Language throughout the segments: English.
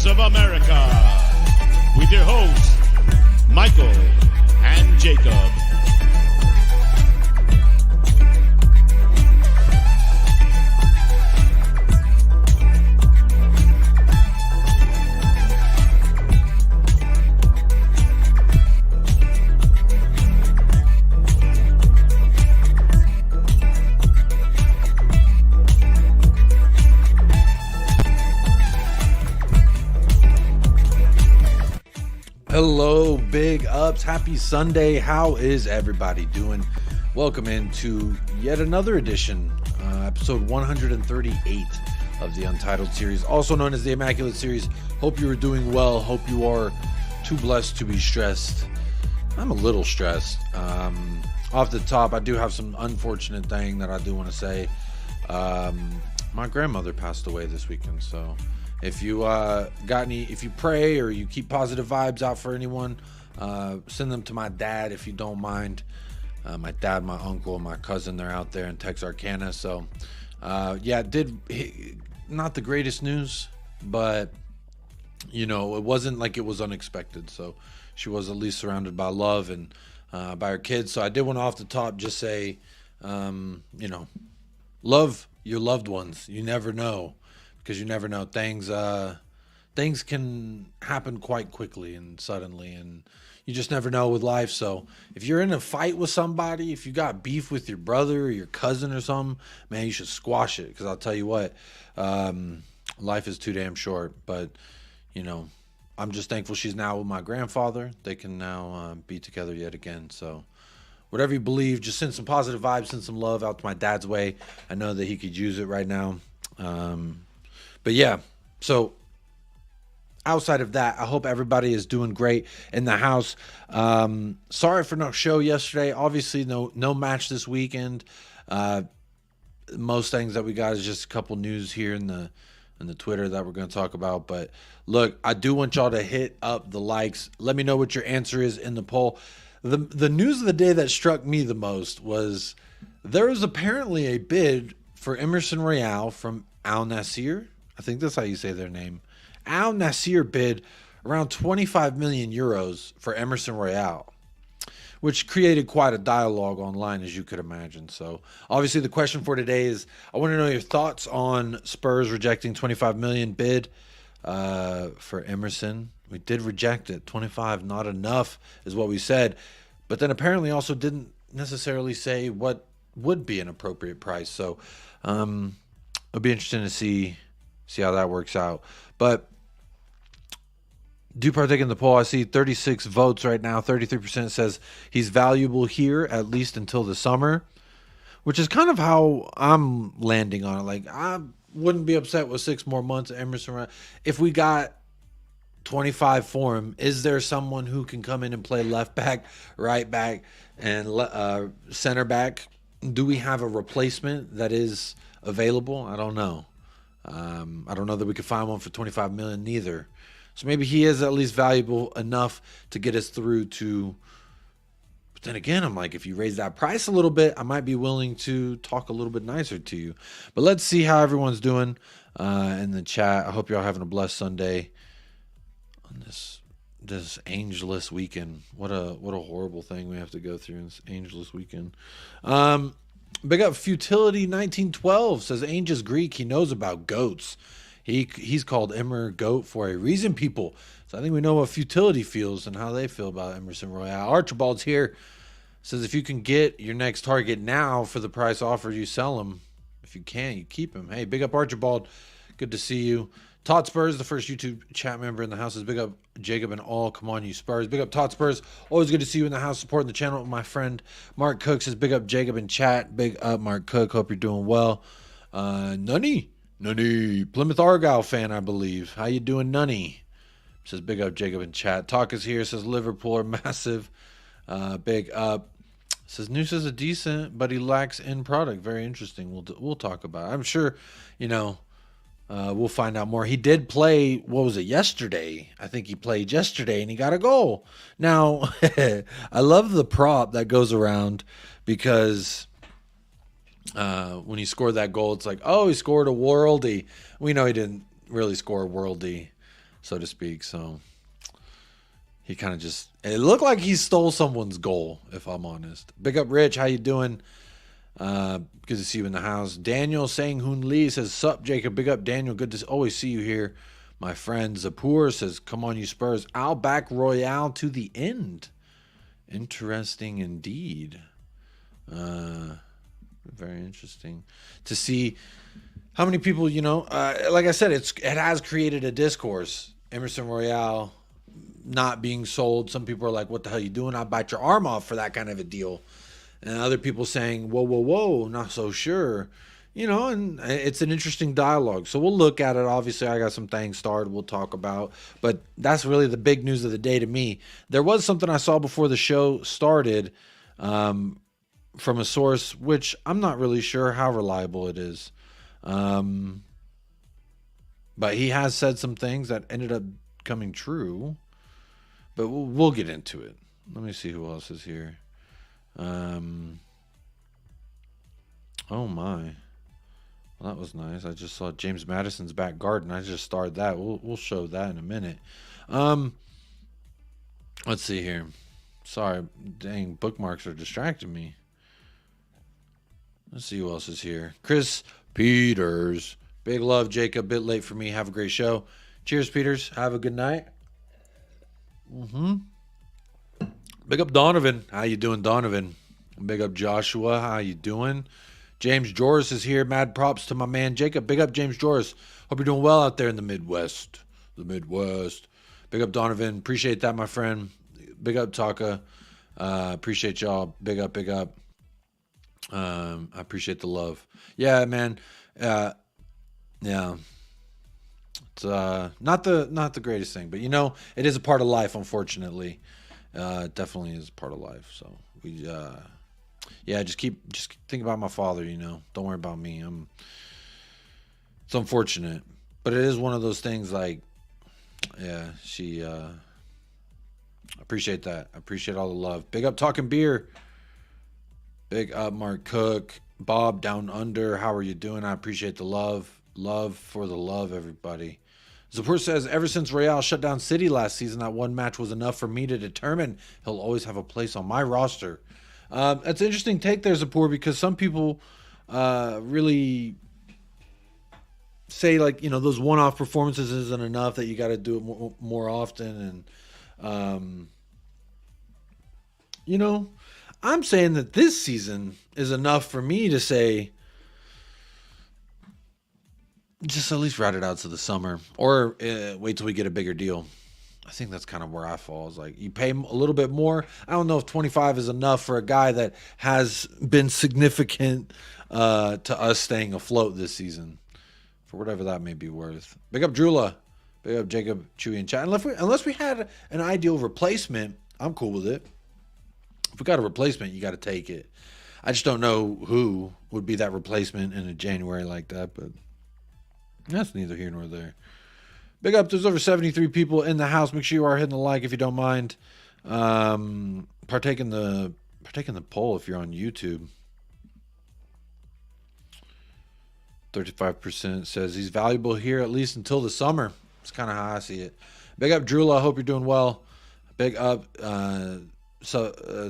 Stars of America, with your hosts, Michael and Jacob. Hello, big ups. Happy Sunday. How is everybody doing? Welcome into yet another edition, episode 138 of the Untitled series, also known as the Immaculate series. Hope you are doing well. Hope you are too blessed to be stressed. I'm a little stressed. Off the top, I do have some unfortunate thing that I do want to say. My grandmother passed away this weekend, so if you if you pray or you keep positive vibes out for anyone, send them to my dad if you don't mind. My dad, my uncle, and my cousin, they're out there in Texarkana. So, yeah, not the greatest news, but you know, it wasn't like it was unexpected. So she was at least surrounded by love and by her kids. So I did want to off the top just say, you know, love your loved ones. You never know. Because you never know, things can happen quite quickly and suddenly, and you just never know with life. So if you're in a fight with somebody, if you got beef with your brother or your cousin or something, man, you should squash it. Because I'll tell you what, life is too damn short. But you know, I'm just thankful she's now with my grandfather. They can now be together yet again. So whatever you believe, just send some positive vibes, send some love out to my dad's way. I know that he could use it right now. But yeah, so outside of that, I hope everybody is doing great in the house. Sorry for no show yesterday. Obviously, no match this weekend. Most things that we got is just a couple news here in the Twitter that we're going to talk about. But look, I do want y'all to hit up the likes. Let me know what your answer is in the poll. The news of the day that struck me the most was there was apparently a bid for Emerson Royale from AL-NASSR. I think that's how you say their name. AL-NASSR bid around 25 million euros for Emerson Royale, which created quite a dialogue online, as you could imagine. So obviously the question for today is, I want to know your thoughts on Spurs rejecting 25 million bid for Emerson. We did reject it. 25, not enough is what we said. But then apparently also didn't necessarily say what would be an appropriate price. So it'll be interesting to see how that works out. But do partake in the poll. I see 36 votes right now. 33% says he's valuable here, at least until the summer, which is kind of how I'm landing on it. Like, I wouldn't be upset with 6 more months at Emerson. If we got 25 for him, is there someone who can come in and play left back, right back, and center back? Do we have a replacement that is available? I don't know. I don't know that we could find one for 25 million neither. So maybe he is at least valuable enough to get us through to. But then again, I'm like, if you raise that price a little bit, I might be willing to talk a little bit nicer to you. But let's see how everyone's doing in the chat. I hope you're all having a blessed Sunday on this angeless weekend. What a horrible thing we have to go through in this angeless weekend. Big up Futility 1912 says Ainge is Greek. He knows about goats. He's called Emmer Goat for a reason, people. So I think we know what Futility feels and how they feel about Emerson Royale. Archibald's here. Says if you can get your next target now for the price offered, you sell him. If you can, you keep him. Hey, big up Archibald. Good to see you. Todd Spurs, the first YouTube chat member in the house, is big up Jacob and all. Come on, you Spurs. Big up Todd Spurs. Always good to see you in the house, supporting the channel. My friend Mark Cook says big up Jacob in chat. Big up Mark Cook. Hope you're doing well. Nunny, Plymouth Argyle fan, I believe. How you doing, Nunny? Says big up Jacob in chat. Talk is here. Says Liverpool are massive. Big up. Says NUSA's a decent, but he lacks end product. Very interesting. We'll talk about it. I'm sure, you know. We'll find out more. He did play, what was it, yesterday? I think he played yesterday, and he got a goal. Now, I love the prop that goes around because when he scored that goal, it's like, oh, he scored a worldie. We know he didn't really score a worldie. so to speak. So he kind of just, it looked like he stole someone's goal, if I'm honest. Big up, Rich. How you doing? Good to see you in the house. Daniel Sang-Hoon Lee says, sup, Jacob. Big up, Daniel. Good to always see you here. My friend Zapur says, come on, you Spurs. I'll back Royale to the end. Interesting indeed. Very interesting to see how many people, you know, like I said, it has created a discourse. Emerson Royale not being sold. Some people are like, what the hell you doing? I'll bite your arm off for that kind of a deal. And other people saying, whoa, whoa, whoa, not so sure. You know, and it's an interesting dialogue. So we'll look at it. Obviously, I got some things started we'll talk about. But that's really the big news of the day to me. There was something I saw before the show started from a source, which I'm not really sure how reliable it is. But he has said some things that ended up coming true. But we'll get into it. Let me see who else is here. Oh, my. Well, that was nice. I just saw James Madison's back garden. I just started that. We'll show that in a minute. Let's see here. Sorry, dang, bookmarks are distracting me. Let's see who else is here. Chris Peters. Big love, Jacob. Bit late for me. Have a great show. Cheers, Peters. Have a good night. Big up Donovan. How you doing, Donovan? Big up Joshua. How you doing? James Joris is here. Mad props to my man Jacob. Big up James Joris. Hope you're doing well out there in the Midwest. Big up Donovan. Appreciate that, my friend. Big up Taka. Appreciate y'all. Big up. I appreciate the love. Yeah, man. Yeah. It's not the greatest thing, but you know, it is a part of life, unfortunately. It definitely is a part of life. So we just think about my father, you know. Don't worry about me. It's unfortunate. But it is one of those things like, yeah, she appreciate that. I appreciate all the love. Big up Talking Beer. Big up Mark Cook. Bob Down Under. How are you doing? I appreciate the love. Love for the love, everybody. Zapur says, ever since Real shut down City last season, that one match was enough for me to determine he'll always have a place on my roster. That's an interesting take there, Zapur, because some people really say, like, you know, those one-off performances isn't enough, that you got to do it more often. And, you know, I'm saying that this season is enough for me to say, just at least ride it out to the summer, or wait till we get a bigger deal. I think that's kind of where I fall. Is like, you pay him a little bit more. I don't know if 25 is enough for a guy that has been significant to us staying afloat this season, for whatever that may be worth. Big up Drula. Big up Jacob, Chewy, and chat. Unless we had an ideal replacement, I'm cool with it. If we got a replacement, you got to take it. I just don't know who would be that replacement in a January like that, but that's neither here nor there. Big up. There's over 73 people in the house. Make sure you are hitting the like if you don't mind. Partake in the poll if you're on YouTube. 35% says he's valuable here at least until the summer. That's kind of how I see it. Big up Drula. I hope you're doing well. Big up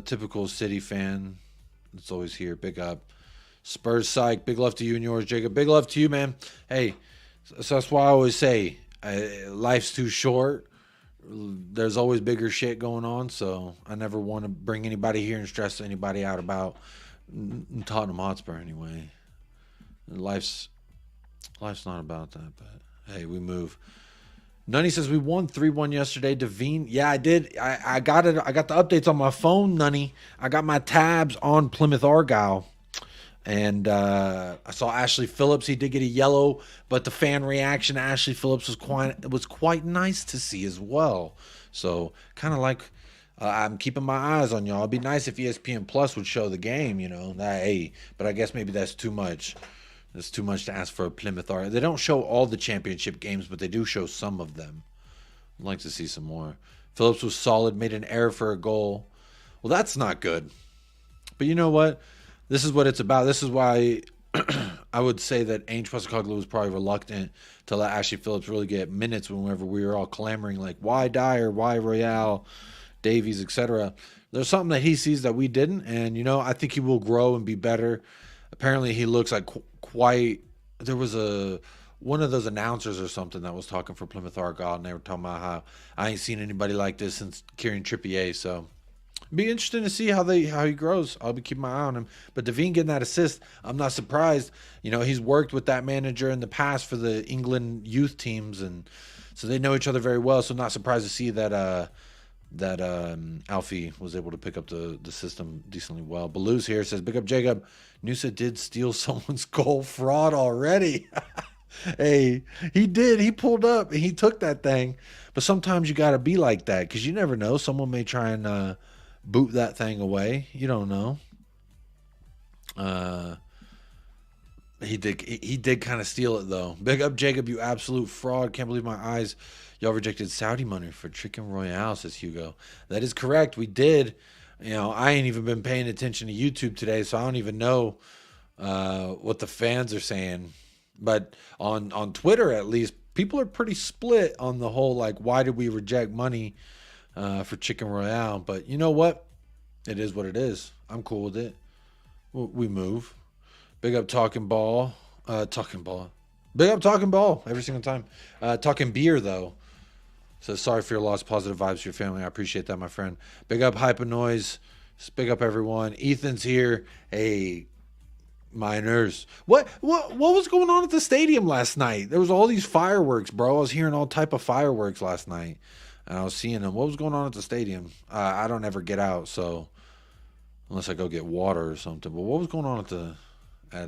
typical City fan that's always here. Big up Spurs Psych. Big love to you and yours, Jacob. Big love to you, man. Hey, so that's why I always say life's too short. There's always bigger shit going on, so I never want to bring anybody here and stress anybody out about Tottenham Hotspur anyway. Life's not about that, but hey, we move. Nunny says we won 3-1 yesterday. Devine, yeah, I did. I got it. I got the updates on my phone, Nunny. I got my tabs on Plymouth Argyle. And I saw Ashley Phillips. He did get a yellow, but the fan reaction to Ashley Phillips was quite nice to see as well. So kind of like I'm keeping my eyes on y'all. It'd be nice if ESPN Plus would show the game, you know. Hey, but I guess maybe that's too much. It's too much to ask for a Plymouth Argyle. They don't show all the championship games, but they do show some of them. I'd like to see some more. Phillips was solid, made an error for a goal. Well, that's not good. But you know what? This is what it's about. This is why I would say that Ainge Postecoglou was probably reluctant to let Ashley Phillips really get minutes whenever we were all clamoring like, why Dyer, why Royale, Davies, etc. There's something that he sees that we didn't, and I think he will grow and be better. Apparently, he looks like quite. There was one of those announcers or something that was talking for Plymouth Argyle, and they were talking about how I ain't seen anybody like this since Kieran Trippier. So be interesting to see how he grows. I'll be keeping my eye on him. But Devine getting that assist, I'm not surprised. He's worked with that manager in the past for the England youth teams, and so they know each other very well. So not surprised to see that Alfie was able to pick up the system decently well. Baloo's here says, "Big up Jacob. NUSA did steal someone's goal fraud already." Hey, he did. He pulled up and he took that thing. But sometimes you got to be like that because you never know. Someone may try and boot that thing away. You don't know. He did kind of steal it though. Big up Jacob, you absolute fraud. Can't believe my eyes. Y'all rejected Saudi money for Chicken Royale, says Hugo. That is correct. We did. I ain't even been paying attention to YouTube today, so I don't even know what the fans are saying. But on Twitter, at least, people are pretty split on the whole, like, why did we reject money for Chicken Royale? But you know what? It is what it is. I'm cool with it. We move. Big up Talking Ball. Talking Ball. Big up Talking Ball every single time. Talking Beer, though. So sorry for your loss. Positive vibes to your family. I appreciate that, my friend. Big up Hyper Noise. Just big up everyone. Ethan's here. Hey, Miners. What was going on at the stadium last night? There was all these fireworks, bro. I was hearing all type of fireworks last night, and I was seeing them. What was going on at the stadium? I don't ever get out, so unless I go get water or something. But what was going on at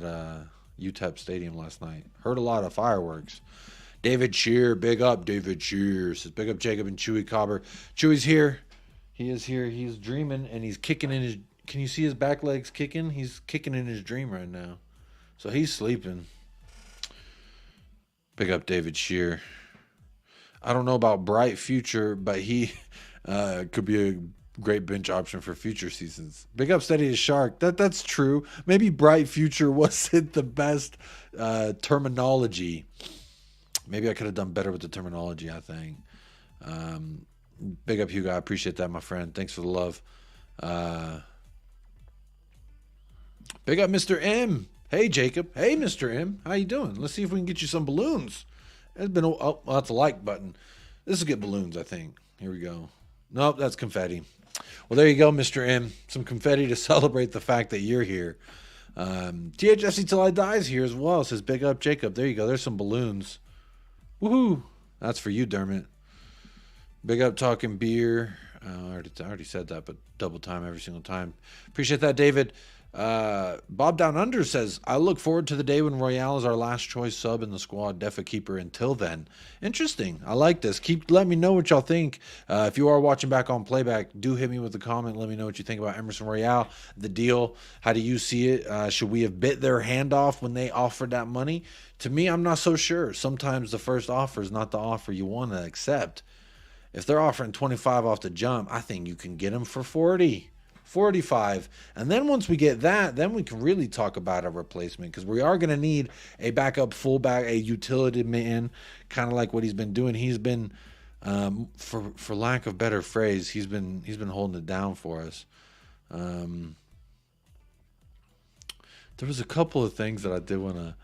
UTEP Stadium last night? Heard a lot of fireworks. David Shear, big up David Shear. Says big up Jacob and Chewy Cobber. Chewy's here. He is here. He's dreaming and he's kicking in his. Can you see his back legs kicking? He's kicking in his dream right now. So he's sleeping. Big up David Shear. I don't know about Bright Future, but he could be a great bench option for future seasons. Big up Steady as Shark. That's true. Maybe Bright Future wasn't the best terminology. Maybe I could have done better with the terminology, I think. Big up Hugo. I appreciate that, my friend. Thanks for the love. Big up Mr. M. Hey, Jacob. Hey, Mr. M. How you doing? Let's see if we can get you some balloons. It's been that's a like button. This will get balloons, I think. Here we go. Nope, that's confetti. Well, there you go, Mr. M. Some confetti to celebrate the fact that you're here. THFC Till I Die's here as well. Says big up Jacob. There you go. There's some balloons. Woohoo. That's for you, Dermot. Big up Talking Beer. I already said that, but double time every single time. Appreciate that, David. Bob Down Under says, I look forward to the day when Royale is our last choice sub in the squad, Defa Keeper. Until then. Interesting. I like this. Keep letting me know what y'all think. If you are watching back on playback, do hit me with a comment. Let me know what you think about Emerson Royale, the deal. How do you see it? Should we have bit their hand off when they offered that money? To me, I'm not so sure. Sometimes the first offer is not the offer you want to accept. If they're offering 25 off the jump, I think you can get them for 40. 45, and then once we get that, then we can really talk about a replacement, because we are going to need a backup fullback, a utility man, kind of like what he's been doing. He's been, for lack of better phrase, he's been holding it down for us. There was a couple of things that I did want to.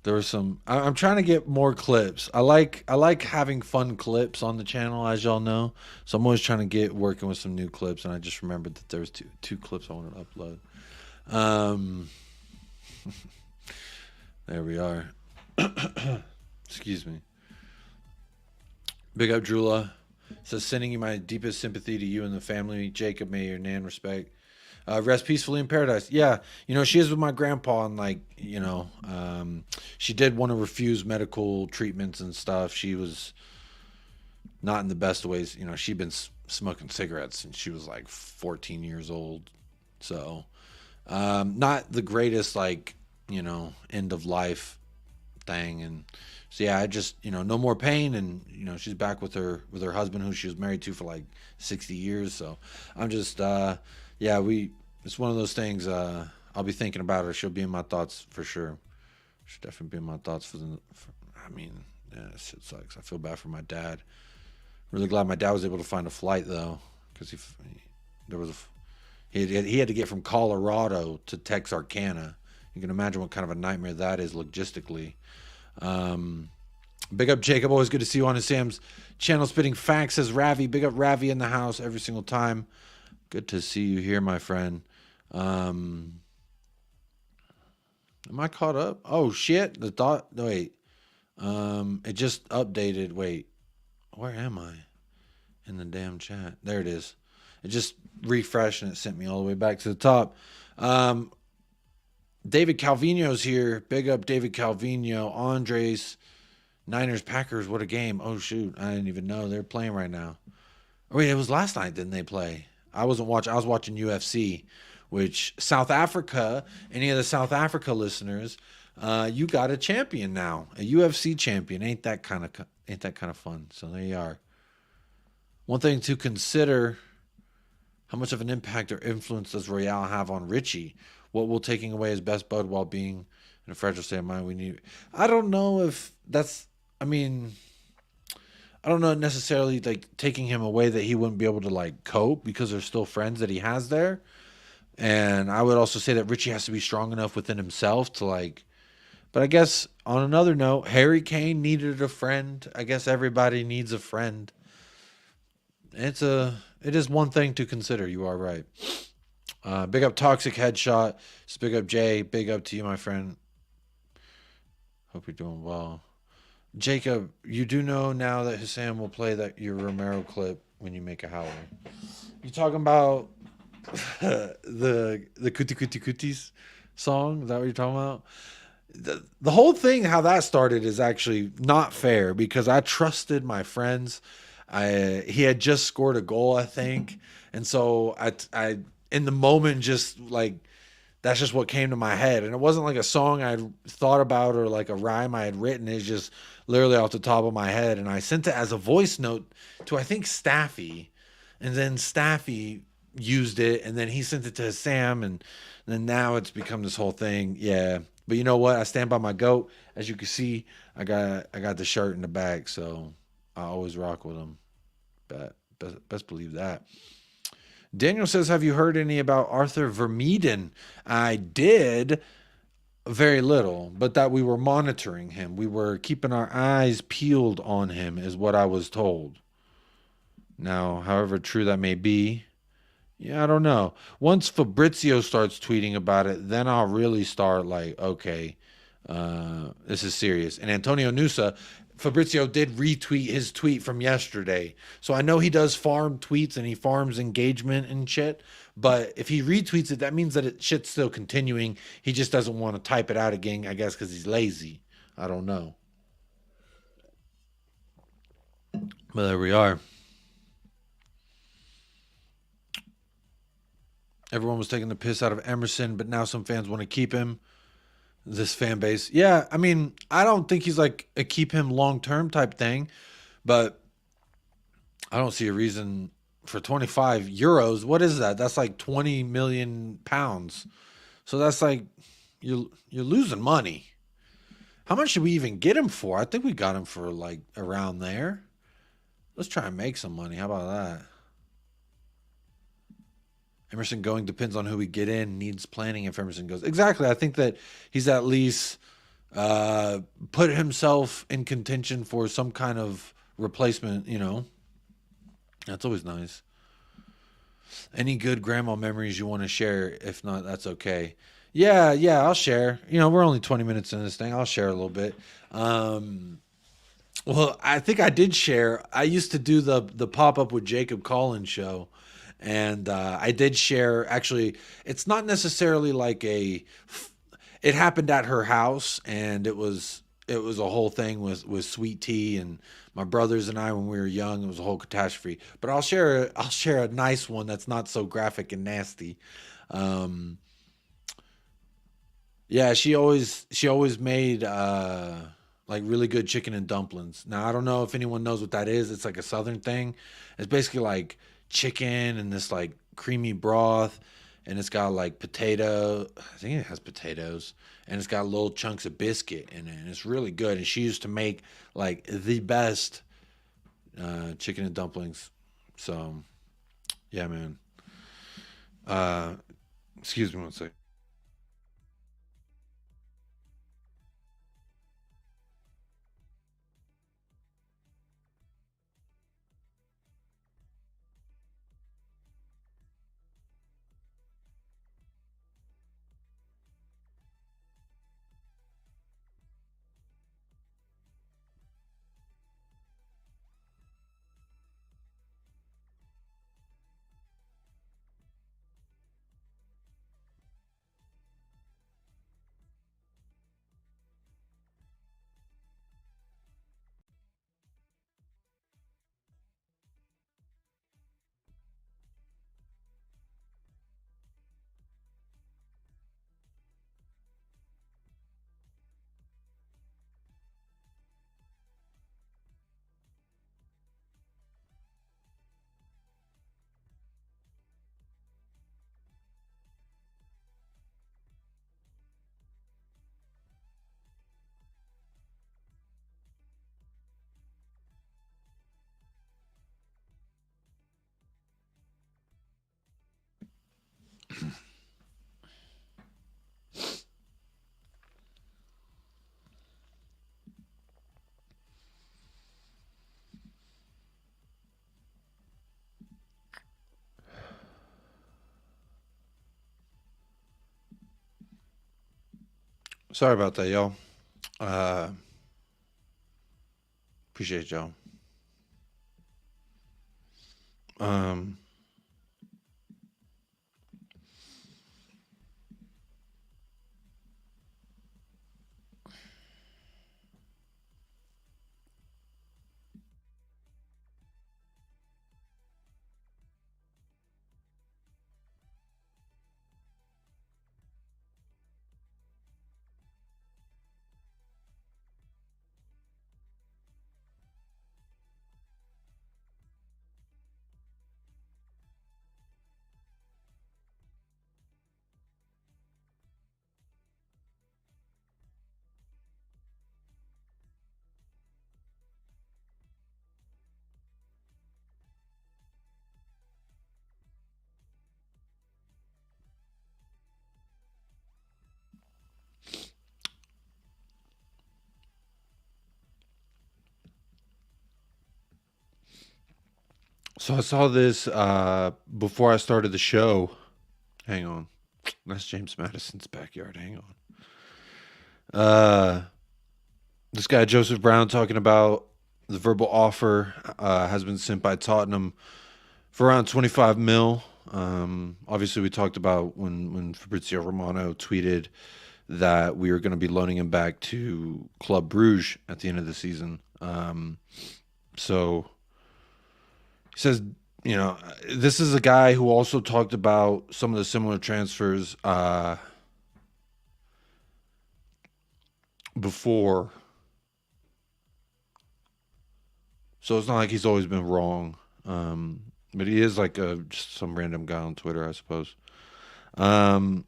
There was some. I'm trying to get more clips. I like having fun clips on the channel, as y'all know. So I'm always trying to get working with some new clips, and I just remembered that there was two clips I wanted to upload. There we are. Excuse me. Big up Drula. Says sending you my deepest sympathy to you and the family. Jacob, may your nan respect. Rest peacefully in paradise. Yeah, she is with my grandpa, and she did want to refuse medical treatments and stuff. She was not in the best ways. She'd been smoking cigarettes since she was like 14 years old. So, not the greatest, end of life thing. And so, yeah, I just, no more pain. And, she's back with her husband, who she was married to for like 60 years. So I'm just, yeah, it's one of those things. I'll be thinking about her. She'll be in my thoughts for sure. Should definitely be in my thoughts I mean, yeah, this shit sucks. I feel bad for my dad. Really glad my dad was able to find a flight though, because he had to get from Colorado to Texarkana. You can imagine what kind of a nightmare that is logistically. Big up Jacob, always good to see you on his Sam's channel. Spitting facts, says Ravi. Big up Ravi in the house every single time. Good to see you here, my friend. Am I caught up? Oh shit! Wait. It just updated. Wait, where am I? In the damn chat. There it is. It just refreshed and it sent me all the way back to the top. David Calvino's here. Big up David Calvino. Andres. Niners, Packers, what a game. Oh, shoot. I didn't even know they're playing right now. Oh, wait, it was last night, didn't they play? I was watching UFC, which South Africa, any of the South Africa listeners, you got a champion now, a UFC champion. Ain't that kind of fun? So there you are. One thing to consider, how much of an impact or influence does Royale have on Richie? What will taking away his best bud while being in a fragile state of mind? I don't know if that's, I don't know necessarily like taking him away that he wouldn't be able to like cope because there's still friends that he has there. And I would also say that Richie has to be strong enough within himself to like, but I guess on another note, Harry Kane needed a friend. I guess everybody needs a friend. It is one thing to consider. You are right. Big up Toxic Headshot. Just big up Jay. Big up to you, my friend. Hope you're doing well. Jacob, you do know now that Hassam will play your Romero clip when you make a howler. You talking about the Kuti Kuti Kutis song? Is that what you're talking about? The whole thing, how that started, is actually not fair because I trusted my friends. He had just scored a goal, I think, and so I in the moment just like that's just what came to my head, and it wasn't like a song I'd thought about or like a rhyme I had written. It's just literally off the top of my head, and I sent it as a voice note to I think Staffy, and then Staffy used it, and then he sent it to Sam, and then now it's become this whole thing. Yeah, but you know what? I stand by my goat. As you can see, I got the shirt in the back, so I always rock with him. Best believe that. Daniel says, have you heard any about Arthur Vermeeden? I did. Very little, but that we were monitoring him. We were keeping our eyes peeled on him is what I was told. Now, however true that may be, yeah, I don't know. Once Fabrizio starts tweeting about it, then I'll really start like, okay, this is serious. And Antonio NUSA, Fabrizio did retweet his tweet from yesterday. So I know he does farm tweets and he farms engagement and shit. But if he retweets it, that means that shit's still continuing. He just doesn't want to type it out again, I guess, because he's lazy. I don't know. But there we are. Everyone was taking the piss out of Emerson, but now some fans want to keep him. This fan base. Yeah, I mean, I don't think he's like a keep him long-term type thing, but I don't see a reason for 25 euros. What is that? That's like 20 million pounds. So that's like, you're losing money. How much should we even get him for? I think we got him for like around there. Let's try and make some money. How about that? Emerson going depends on who we get in. Needs planning if Emerson goes. Exactly. I think that he's at least put himself in contention for some kind of replacement, you know. That's always nice. Any good grandma memories you want to share? If not, that's okay. Yeah, I'll share. You know, we're only 20 minutes in this thing. I'll share a little bit. Well, I think I did share. I used to do the pop-up with Jacob Collins show. And I did share, actually, it's not necessarily like it happened at her house, and it was a whole thing with sweet tea and my brothers and I when we were young. It was a whole catastrophe. But I'll share a nice one that's not so graphic and nasty. Yeah, she always made like really good chicken and dumplings. Now I don't know if anyone knows what that is. It's like a southern thing. It's basically like chicken and this like creamy broth, and it's got like potato. I think it has potatoes, and it's got little chunks of biscuit in it, and it's really good. And she used to make like the best chicken and dumplings. So yeah, man. Uh, excuse me one second. Sorry about that, y'all. Uh, appreciate y'all. Um, so I saw this before I started the show. Hang on. That's James Madison's backyard. Hang on. This guy, Joseph Brown, talking about the verbal offer has been sent by Tottenham for around 25 mil. Obviously, we talked about when Fabrizio Romano tweeted that we were going to be loaning him back to Club Bruges at the end of the season. So he says, this is a guy who also talked about some of the similar transfers before. So it's not like he's always been wrong. But he is like just some random guy on Twitter, I suppose. I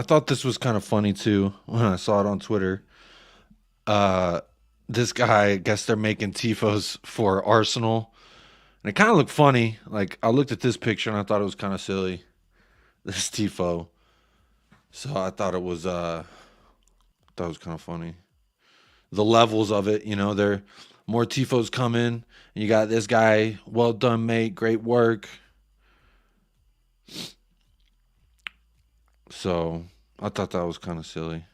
thought this was kind of funny too when I saw it on Twitter. This guy, I guess they're making tifos for Arsenal, and it kind of looked funny. Like I looked at this picture and I thought it was kind of silly. This tifo, so I thought it was kind of funny. The levels of it, there more tifos coming. And you got this guy, well done, mate, great work. So I thought that was kind of silly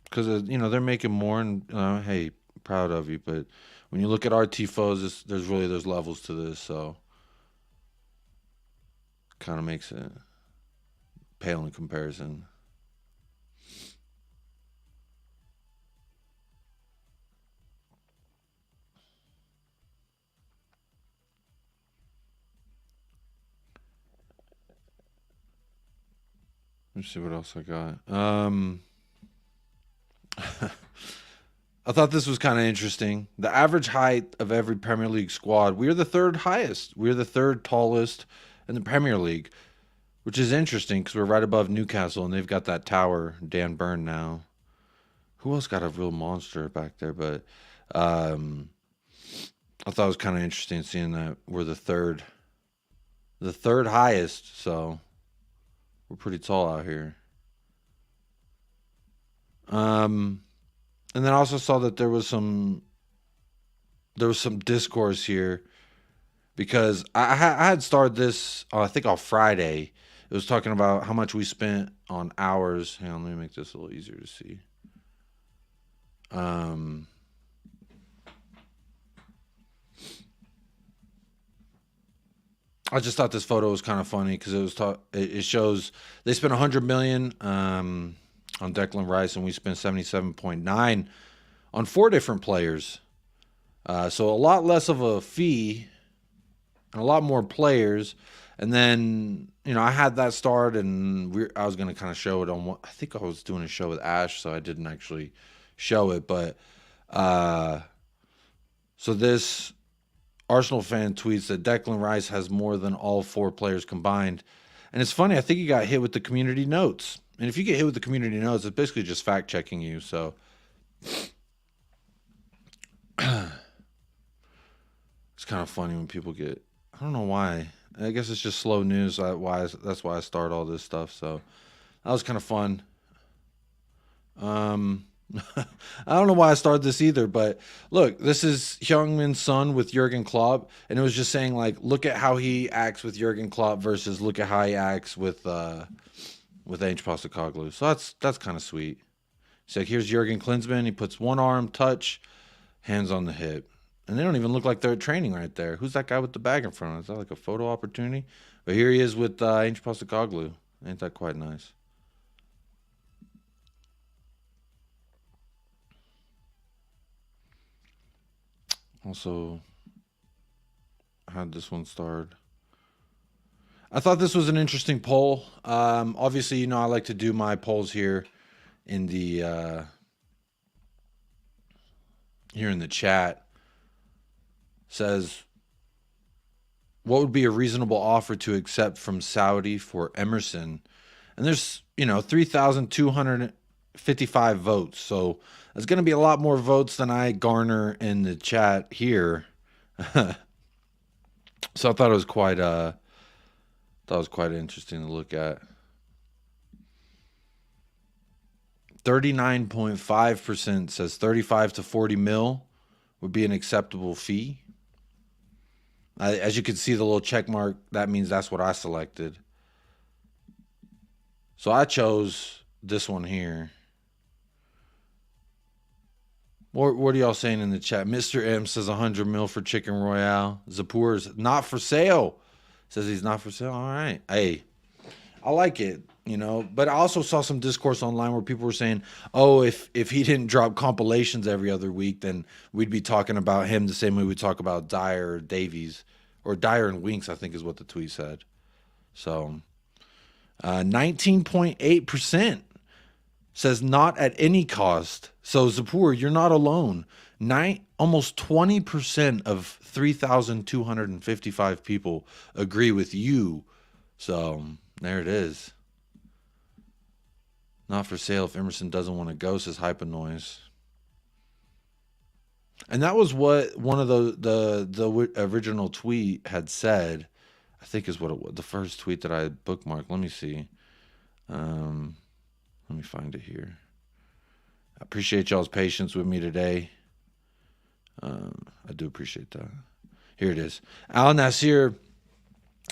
because they're making more, and hey, proud of you. But when you look at our tifos, there's levels to this, so kind of makes it pale in comparison. Let's see what else I got. I thought this was kind of interesting. The average height of every Premier League squad, we're the third highest. We're the third tallest in the Premier League. which is interesting because we're right above Newcastle and they've got that tower, Dan Burn now. Who else got a real monster back there? But I thought it was kind of interesting seeing that we're the third highest. So we're pretty tall out here. And then I also saw that there was some discourse here because I had started this, I think on Friday. It was talking about how much we spent on hours. Hang on, let me make this a little easier to see. I just thought this photo was kind of funny because it shows they spent 100 million on Declan Rice and we spent 77.9 on 4 different players. So a lot less of a fee and a lot more players. And then, you know, I had that start and I was going to kind of show it on what I think I was doing a show with Ash, so I didn't actually show it. But so this Arsenal fan tweets that Declan Rice has more than all 4 players combined. And it's funny, I think he got hit with the community notes. And if you get hit with the community notes, it's basically just fact checking you. So it's kind of funny when people get, I don't know why. I guess it's just slow news. That's why I start all this stuff. So that was kind of fun. I don't know why I started this either, but look, this is Heung-Min Son with Jurgen Klopp, and it was just saying, like, look at how he acts with Jurgen Klopp versus look at how he acts with Ange Postecoglou. So that's kind of sweet. It's like, here's Jurgen Klinsmann. He puts one arm, touch, hands on the hip. And they don't even look like they're at training right there. Who's that guy with the bag in front of him? Is that like a photo opportunity? But here he is with Ange Postecoglou. Ain't that quite nice? Also, I had this one starred. I thought this was an interesting poll. Obviously, you know, I like to do my polls here in the chat. Says, what would be a reasonable offer to accept from Saudi for Emerson? And there's, you know, 3,255 votes. So there's going to be a lot more votes than I garner in the chat here. So I thought it was quite interesting to look at. 39.5% says 35 to 40 mil would be an acceptable fee. As you can see, the little check mark, that means that's what I selected. So I chose this one here. What are y'all saying in the chat? Mr. M says 100 mil for Chicken Royale. Zapur's not for sale. Says he's not for sale. All right. Hey, I like it, you know. But I also saw some discourse online where people were saying, oh, if he didn't drop compilations every other week, then we'd be talking about him the same way we talk about Dyer or Davies. Or Dyer and Winks, I think is what the tweet said. So 19.8% says not at any cost. So Zapur, you're not alone. Almost 20% of 3,255 people agree with you. So there it is. Not for sale if Emerson doesn't want to go, says Hypenoise. And that was what one of the original tweet had said. I think is what it was. The first tweet that I bookmarked. Let me see. Let me find it here. I appreciate y'all's patience with me today. I do appreciate that. Here it is. AL-NASSR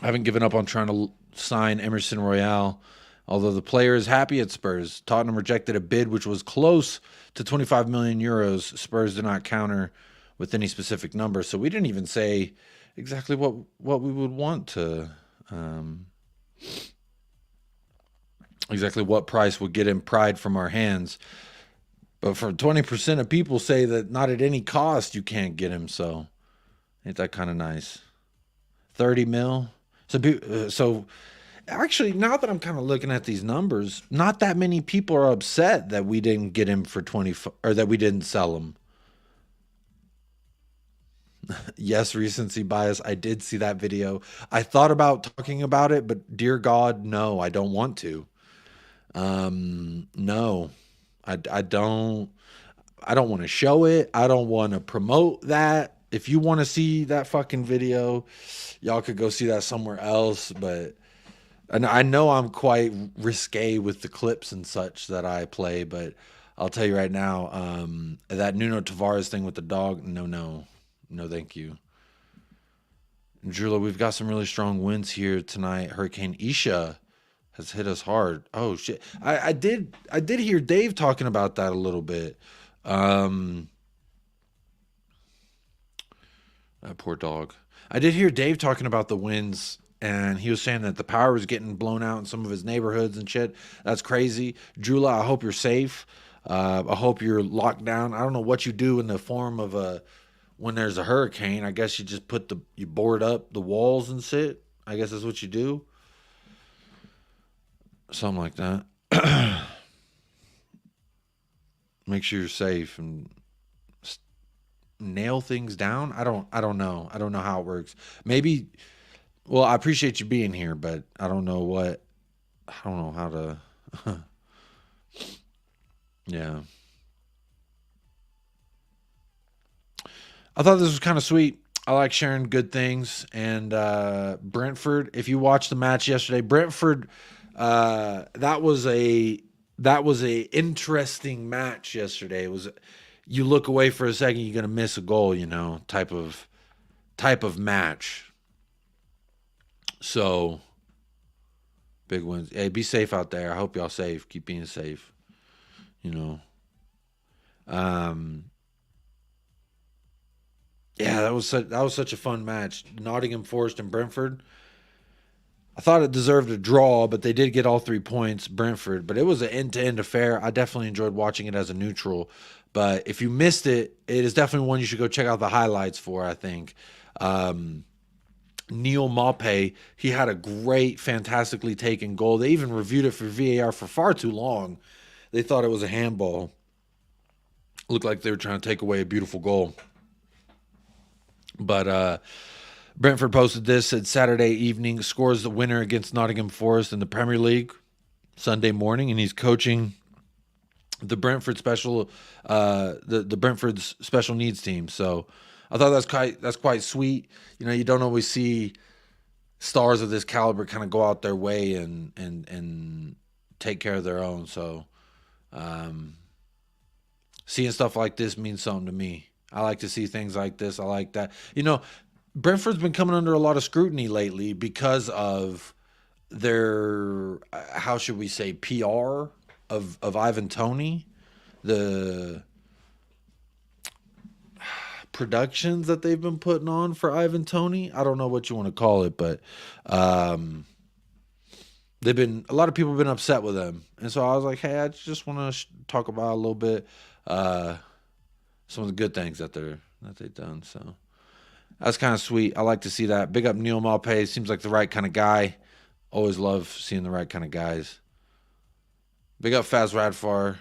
haven't given up on trying to sign Emerson Royale. Although the player is happy at Spurs, Tottenham rejected a bid which was close to 25 million euros. Spurs did not counter with any specific number, so we didn't even say exactly what we would want to, exactly what price would get him pried from our hands. But for 20% of people say that not at any cost you can't get him, so ain't that kind of nice? 30 mil. So actually, now that I'm kind of looking at these numbers, not that many people are upset that we didn't get him for 20 or that we didn't sell him. Yes, recency bias. I did see that video. I thought about talking about it, but dear God, no, I don't want to. No, I don't. I don't want to show it. I don't want to promote that. If you want to see that fucking video, y'all could go see that somewhere else. But and I know I'm quite risque with the clips and such that I play, but I'll tell you right now, that Nuno Tavares thing with the dog, no, thank you. Drula, we've got some really strong winds here tonight. Hurricane Isha has hit us hard. Oh shit! I did hear Dave talking about that a little bit. That poor dog. I did hear Dave talking about the winds, and he was saying that the power was getting blown out in some of his neighborhoods and shit. That's crazy. Drula, I hope you're safe. I hope you're locked down. I don't know what you do in the form of when there's a hurricane. I guess you just you board up the walls and shit. I guess that's what you do. Something like that. Make sure you're safe and nail things down. I don't know. I don't know how it works. Maybe. Well, I appreciate you being here, but I don't know how to. Yeah. I thought this was kind of sweet. I like sharing good things. And Brentford, if you watched the match yesterday, Brentford, that was a interesting match yesterday. It was, you look away for a second, you're gonna miss a goal, type of match. So big wins. Hey, be safe out there. I hope y'all safe. Keep being safe. Yeah, that was such a fun match. Nottingham Forest and Brentford. I thought it deserved a draw, but they did get all 3 points, Brentford. But it was an end-to-end affair. I definitely enjoyed watching it as a neutral. But if you missed it, it is definitely one you should go check out the highlights for, I think. Neil Maupay, he had a great, fantastically taken goal. They even reviewed it for VAR for far too long. They thought it was a handball. Looked like they were trying to take away a beautiful goal. But Brentford posted this, said Saturday evening scores the winner against Nottingham Forest in the Premier League Sunday morning, and he's coaching the Brentford the Brentford's special needs team. So I thought that's quite sweet. You don't always see stars of this caliber kind of go out their way and take care of their own. So seeing stuff like this means something to me. I like to see things like this. I like that. Brentford's been coming under a lot of scrutiny lately because of their, how should we say, PR of Ivan Toney, the productions that they've been putting on for Ivan Toney. I don't know what you want to call it, but a lot of people have been upset with them. And so I was like, hey, I just want to talk about a little bit some of the good things that they've done. So that's kind of sweet. I like to see that. Big up Neil Maupay. Seems like the right kind of guy. Always love seeing the right kind of guys. Big up Faz Radfar.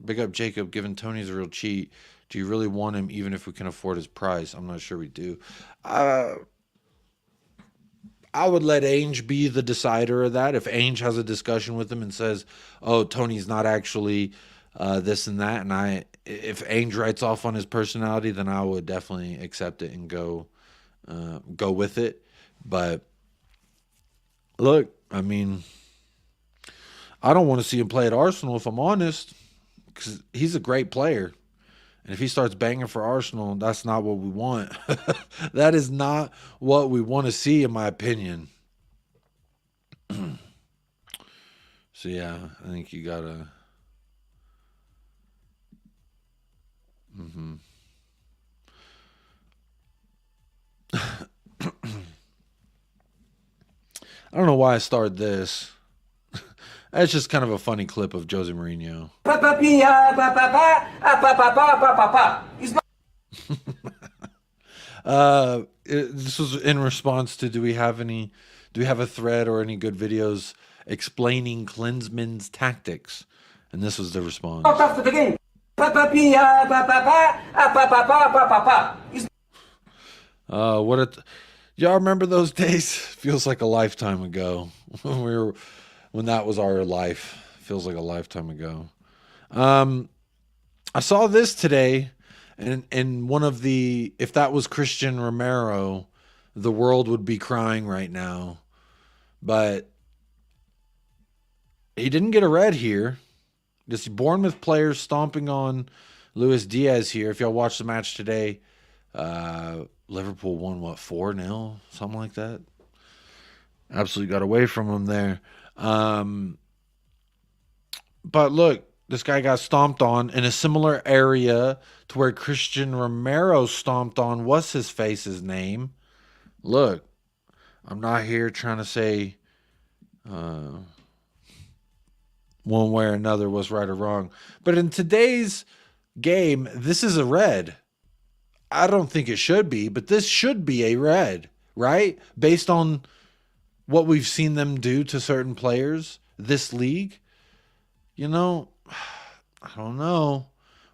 Big up Jacob. Given Tony's a real cheat, do you really want him even if we can afford his price? I'm not sure we do. I would let Ainge be the decider of that. If Ainge has a discussion with him and says, oh, Tony's not actually this and that, and if Ainge writes off on his personality, then I would definitely accept it and go with it. But look, I mean, I don't want to see him play at Arsenal, if I'm honest, because he's a great player. And if he starts banging for Arsenal, that's not what we want. That is not what we want to see, in my opinion. So, yeah, I think you got to... I don't know why I started this. That's just kind of a funny clip of Jose Mourinho. This was in response to, do we have a thread or any good videos explaining Klinsmann's tactics? And this was the response. After the game. What it y'all remember those days? Feels like a lifetime ago. When that was our life. Feels like a lifetime ago. I saw this today, and one of the if that was Christian Romero, the world would be crying right now. But he didn't get a red here. This Bournemouth player stomping on Luis Diaz here. If y'all watched the match today, Liverpool won what 4-0, something like that. Absolutely got away from him there. But look, this guy got stomped on in a similar area to where Christian Romero stomped on. What's his face's name? Look, I'm not here trying to say one way or another was right or wrong. But in today's game, this is a red. I don't think it should be, but this should be a red, right? Based on what we've seen them do to certain players this league. You know, I don't know.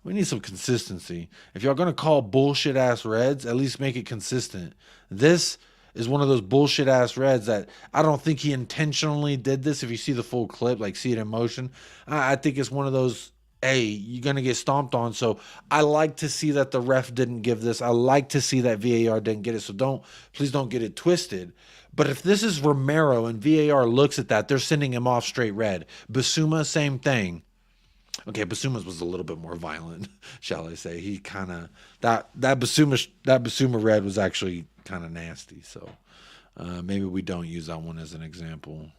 We need some consistency. If y'all going to call bullshit ass reds, at least make it consistent. This is one of those bullshit ass reds that I don't think he intentionally did this. If you see the full clip, like see it in motion, I think it's one of those, hey, you're going to get stomped on. So I like to see that the ref didn't give this. I like to see that VAR didn't get it. So please don't get it twisted. But if this is Romero and VAR looks at that, they're sending him off straight red. Basuma, same thing. Okay, Basuma's was a little bit more violent, shall I say. He kind of that Basuma red was actually kind of nasty. So maybe we don't use that one as an example.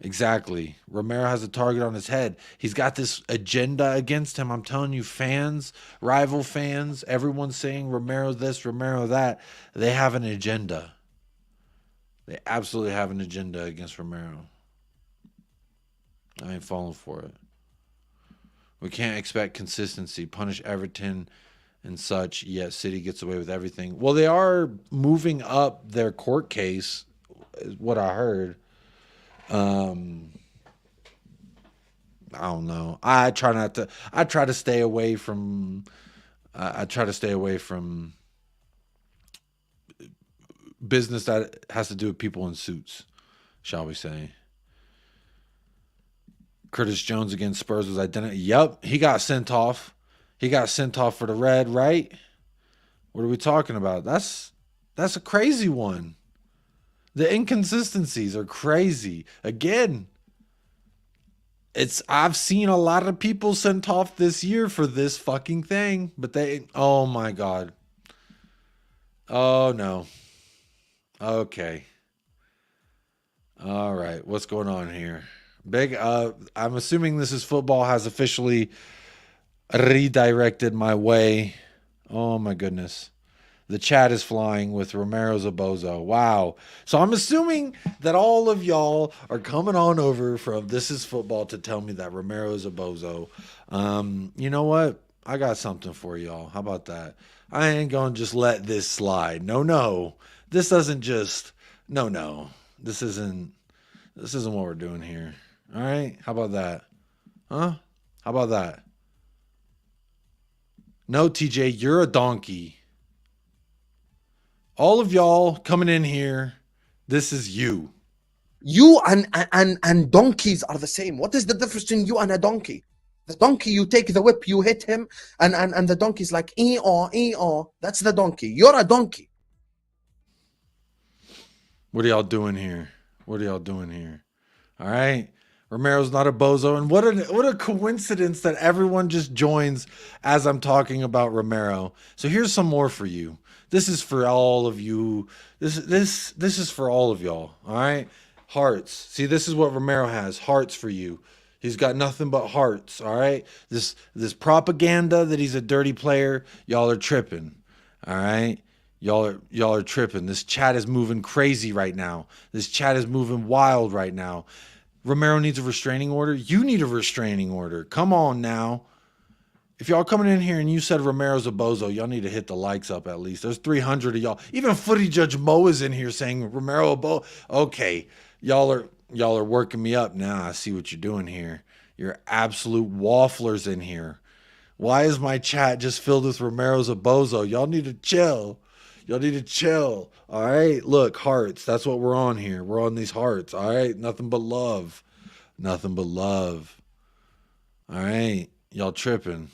Exactly. Romero has a target on his head. He's got this agenda against him. I'm telling you, fans, rival fans, everyone's saying Romero this, Romero that. They have an agenda. They absolutely have an agenda against Romero. I ain't falling for it. We can't expect consistency, punish Everton and such, yet City gets away with everything. Well, they are moving up their court case, is what I heard. I don't know. I try to stay away from business that has to do with people in suits, shall we say. Curtis Jones against Spurs was identical. Yep, he got sent off. He got sent off for the red, right? What are we talking about? That's a crazy one. The inconsistencies are crazy. Again, I've seen a lot of people sent off this year for this fucking thing, but oh my God. Oh no. Okay. All right, what's going on here? I'm assuming this is football has officially redirected my way. Oh my goodness. The chat is flying with Romero's a bozo. Wow. So I'm assuming that all of y'all are coming on over from This Is Football to tell me that Romero is a bozo. You know what? I got something for y'all. How about that? I ain't going to just let this slide. No. This doesn't just... No. This isn't what we're doing here. All right? How about that? Huh? How about that? No, TJ, you're a donkey. All of y'all coming in here, this is you. You and donkeys are the same. What is the difference between you and a donkey? The donkey, you take the whip, you hit him, and the donkey's like, ee-aw. That's the donkey. You're a donkey. What are y'all doing here? All right? Romero's not a bozo. And what a coincidence that everyone just joins as I'm talking about Romero. So here's some more for you. This is for all of you. This is for all of y'all. All right? Hearts. See, this is what Romero has. Hearts for you. He's got nothing but hearts. All right? This propaganda that he's a dirty player, y'all are tripping. All right? Y'all are tripping. This chat is moving crazy right now. This chat is moving wild right now. Romero needs a restraining order. You need a restraining order. Come on now. If y'all coming in here and you said Romero's a bozo, y'all need to hit the likes up at least. There's 300 of y'all. Even Footy Judge Mo is in here saying Romero a bozo. Okay, y'all are working me up now. I see what you're doing here. You're absolute wafflers in here. Why is my chat just filled with Romero's a bozo? Y'all need to chill. Y'all need to chill. All right. Look, hearts. That's what we're on here. We're on these hearts. All right. Nothing but love. Nothing but love. All right. Y'all tripping.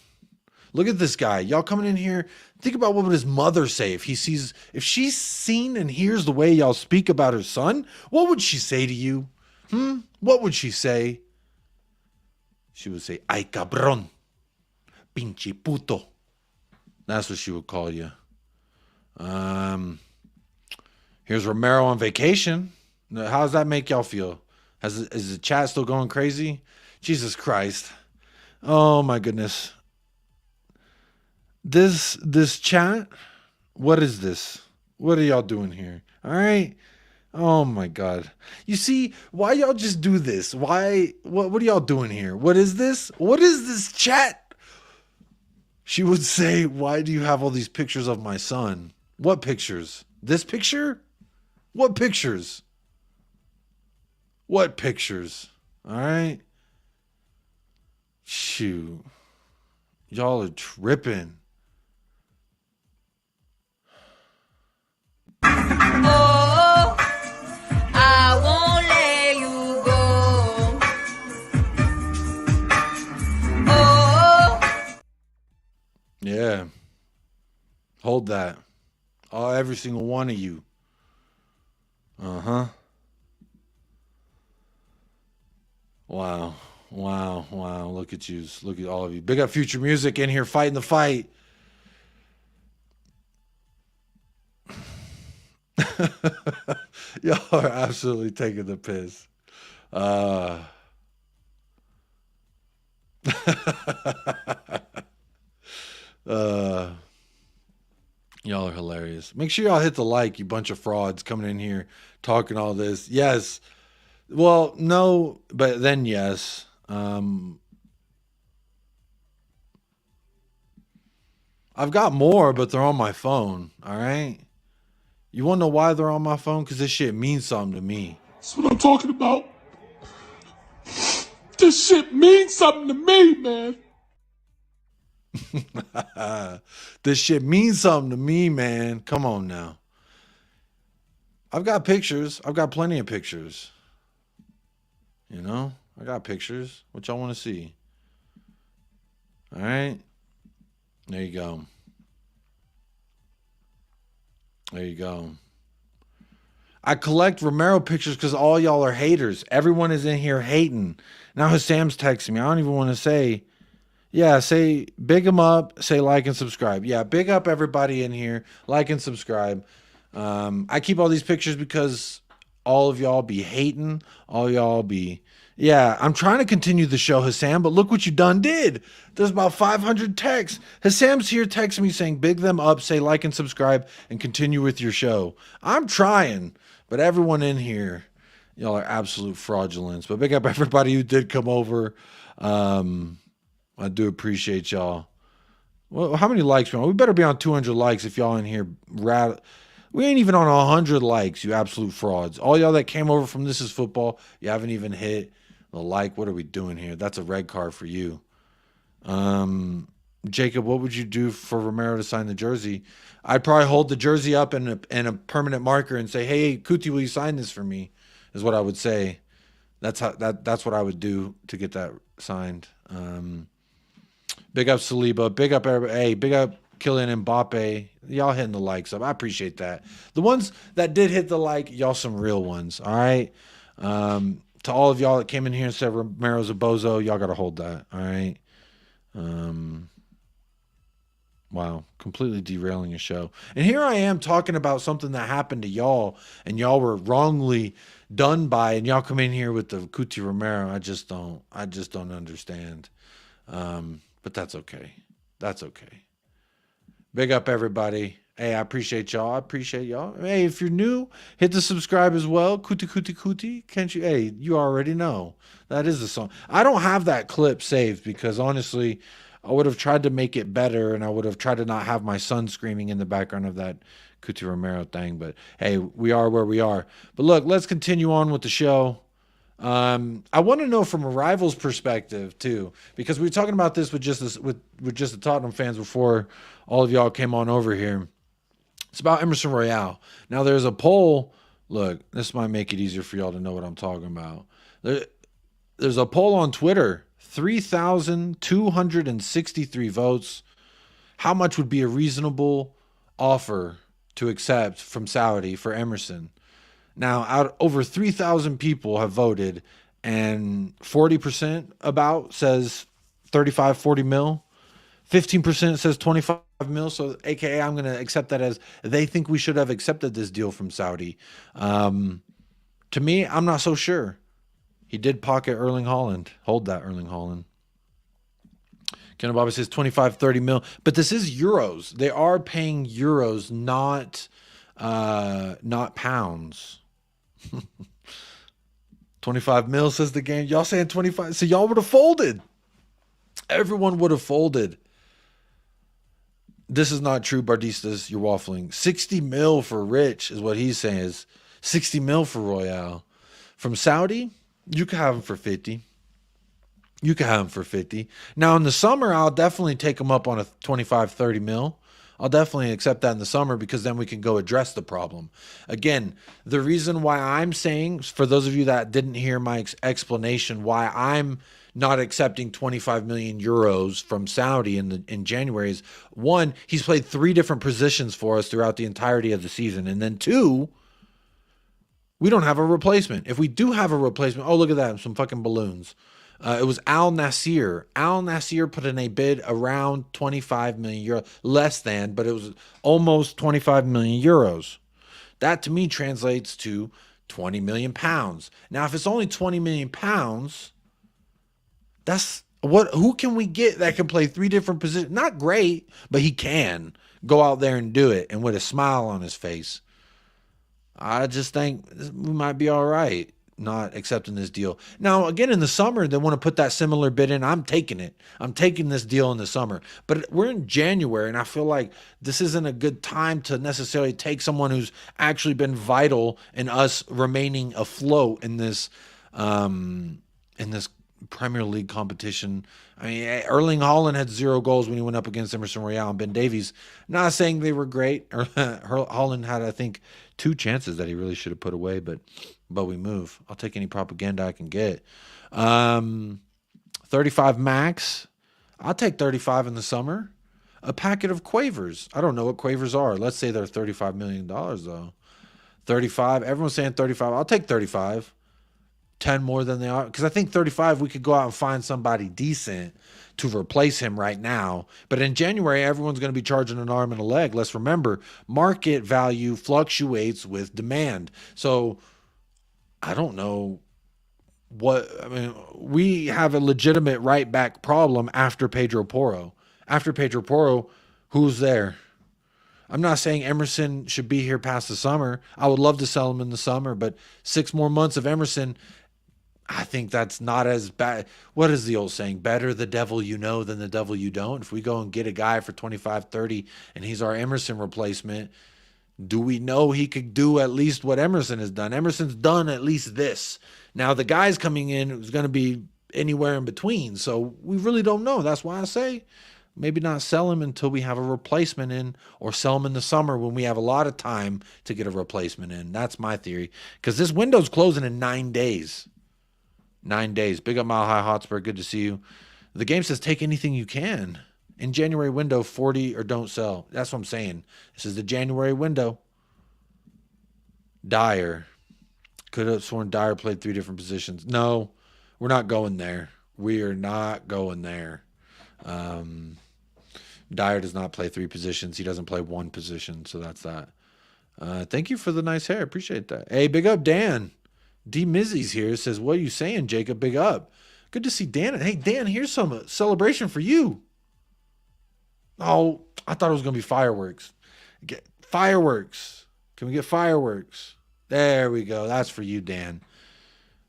Look at this guy. Y'all coming in here. Think about what would his mother say if she's seen and hears the way y'all speak about her son. What would she say to you? What would she say? She would say, "Ay, cabrón. Pinche puto." That's what she would call you. Here's Romero on vacation. How does that make y'all feel? Is the chat still going crazy? Jesus Christ. Oh my goodness. This chat, what is this? What are y'all doing here? All right. Oh my God. You see, why y'all just do this? What are y'all doing here? What is this? What is this chat? She would say, "Why do you have all these pictures of my son?" What pictures? This picture? What pictures? What pictures? All right. Shoot. Y'all are tripping. Oh, I won't let you go. Oh. Yeah. Hold that. Oh, every single one of you. Uh-huh. Wow. Wow. Wow. Look at you. Look at all of you. Big up Future Music in here fighting the fight. Y'all are absolutely taking the piss. Y'all are hilarious. Make sure y'all hit the like, you bunch of frauds coming in here talking all this. Yes. Well, no, but then yes. I've got more, but they're on my phone. All right. You want to know why they're on my phone? Because this shit means something to me. That's what I'm talking about. This shit means something to me, man. This shit means something to me, man. Come on now. I've got pictures. I've got plenty of pictures. You know, I got pictures. What y'all want to see? All right. There you go. There you go. I collect Romero pictures because all y'all are haters. Everyone is in here hating. Now Hassam's texting me. I don't even want to say. Yeah, say big him up. Say like and subscribe. Yeah, big up everybody in here. Like and subscribe. I keep all these pictures because all of y'all be hating. All y'all be... Yeah, I'm trying to continue the show, Hassam, but look what you done did. There's about 500 texts. Hassam's here texting me saying, big them up, say like and subscribe, and continue with your show. I'm trying, but everyone in here, y'all are absolute fraudulence. But big up everybody who did come over. I do appreciate y'all. Well, how many likes we on? We better be on 200 likes if y'all in here. We ain't even on 100 likes, you absolute frauds. All y'all that came over from This Is Football, you haven't even hit the like. What are we doing here? That's a red card for you. Jacob, what would you do for Romero to sign the jersey? I'd probably hold the jersey up in a permanent marker and say, "Hey, Kuti, will you sign this for me?" Is what I would say. That's what I would do to get that signed. Big up Saliba. Big up everybody. Hey, big up Kylian Mbappe. Y'all hitting the likes up. I appreciate that. The ones that did hit the like, y'all some real ones. All right. To all of y'all that came in here and said Romero's a bozo, y'all got to hold that. All right. Wow. Completely derailing a show. And here I am talking about something that happened to y'all and y'all were wrongly done by, and y'all come in here with the Kuti Romero. I just don't understand. But that's okay. That's okay. Big up everybody. Hey, I appreciate y'all. I appreciate y'all. Hey, if you're new, hit the subscribe as well. Kuti, kuti, kuti. Can't you? Hey, you already know. That is the song. I don't have that clip saved because honestly, I would have tried to make it better and I would have tried to not have my son screaming in the background of that Kuti Romero thing. But hey, we are where we are. But look, let's continue on with the show. I want to know from a rival's perspective too, because we were talking about this with just the Tottenham fans before all of y'all came on over here. It's about Emerson Royale. Now there's a poll. Look, this might make it easier for y'all to know what I'm talking about. There's a poll on Twitter. 3,263 votes. How much would be a reasonable offer to accept from Saudi for Emerson? Now, over 3,000 people have voted, and 40% about says 35, 40 mil. 15% says 25 mil. So, AKA, I'm going to accept that as they think we should have accepted this deal from Saudi. To me, I'm not so sure. He did pocket Erling Haaland. Hold that, Erling Haaland. Ken Baba says 25, 30 mil. But this is euros. They are paying euros, not pounds. 25 mil, says the game. Y'all saying 25. So y'all would have folded. Everyone would have folded. This is not true, Bardistas. You're waffling. 60 mil for Rich is what he's saying. Is 60 mil for Royale. From Saudi, you could have him for 50. You could have him for 50. Now, in the summer, I'll definitely take him up on a 25, 30 mil. I'll definitely accept that in the summer because then we can go address the problem. Again, the reason why I'm saying, for those of you that didn't hear my explanation, why I'm not accepting 25 million euros from Saudi in January is, one, he's played 3 different positions for us throughout the entirety of the season. And then 2, we don't have a replacement. If we do have a replacement, oh, look at that, some fucking balloons. It was AL-NASSR. AL-NASSR put in a bid around 25 million euros, less than, but it was almost 25 million euros. That to me translates to 20 million pounds. Now, if it's only 20 million pounds, that's what, who can we get that can play 3 different positions? Not great, but he can go out there and do it and with a smile on his face. I just think we might be all right not accepting this deal. Now, again, in the summer, they want to put that similar bid in. I'm taking it. I'm taking this deal in the summer. But we're in January, and I feel like this isn't a good time to necessarily take someone who's actually been vital in us remaining afloat in this Premier League competition. I mean, Erling Haaland had 0 goals when he went up against Emerson Royale and Ben Davies. Not saying they were great. Haaland had, I think, 2 chances that he really should have put away, but we move. I'll take any propaganda I can get. 35 max. I'll take 35 in the summer. A packet of quavers. I don't know what quavers are. Let's say they're $35 million, though. 35. Everyone's saying 35. I'll take 35. 10 more than they are. Because I think 35, we could go out and find somebody decent to replace him right now. But in January, everyone's going to be charging an arm and a leg. Let's remember, market value fluctuates with demand. So I don't know what, I mean, we have a legitimate right back problem after Pedro Porro. After Pedro Porro, who's there? I'm not saying Emerson should be here past the summer. I would love to sell him in the summer, but 6 more months of Emerson, I think that's not as bad. What is the old saying? Better the devil you know than the devil you don't. If we go and get a guy for 25, 30, and he's our Emerson replacement, do we know he could do at least what Emerson has done? Emerson's done at least this. Now, the guy's coming in is going to be anywhere in between, so we really don't know. That's why I say maybe not sell him until we have a replacement in, or sell him in the summer when we have a lot of time to get a replacement in. That's my theory, because this window's closing in 9 days. 9 days. Big up Mile High Hotspur. Good to see you. The game says take anything you can. In January window, 40 or don't sell. That's what I'm saying. This is the January window. Dyer. Could have sworn Dyer played 3 different positions. No, we're not going there. We are not going there. Dyer does not play 3 positions. He doesn't play 1 position. So that's that. Thank you for the nice hair. Appreciate that. Hey, big up Dan. D Mizzy's here, says, what are you saying, Jacob? Big up. Good to see Dan. Hey, Dan, here's some celebration for you. Oh, I thought it was going to be fireworks. Get fireworks. Can we get fireworks? There we go. That's for you, Dan.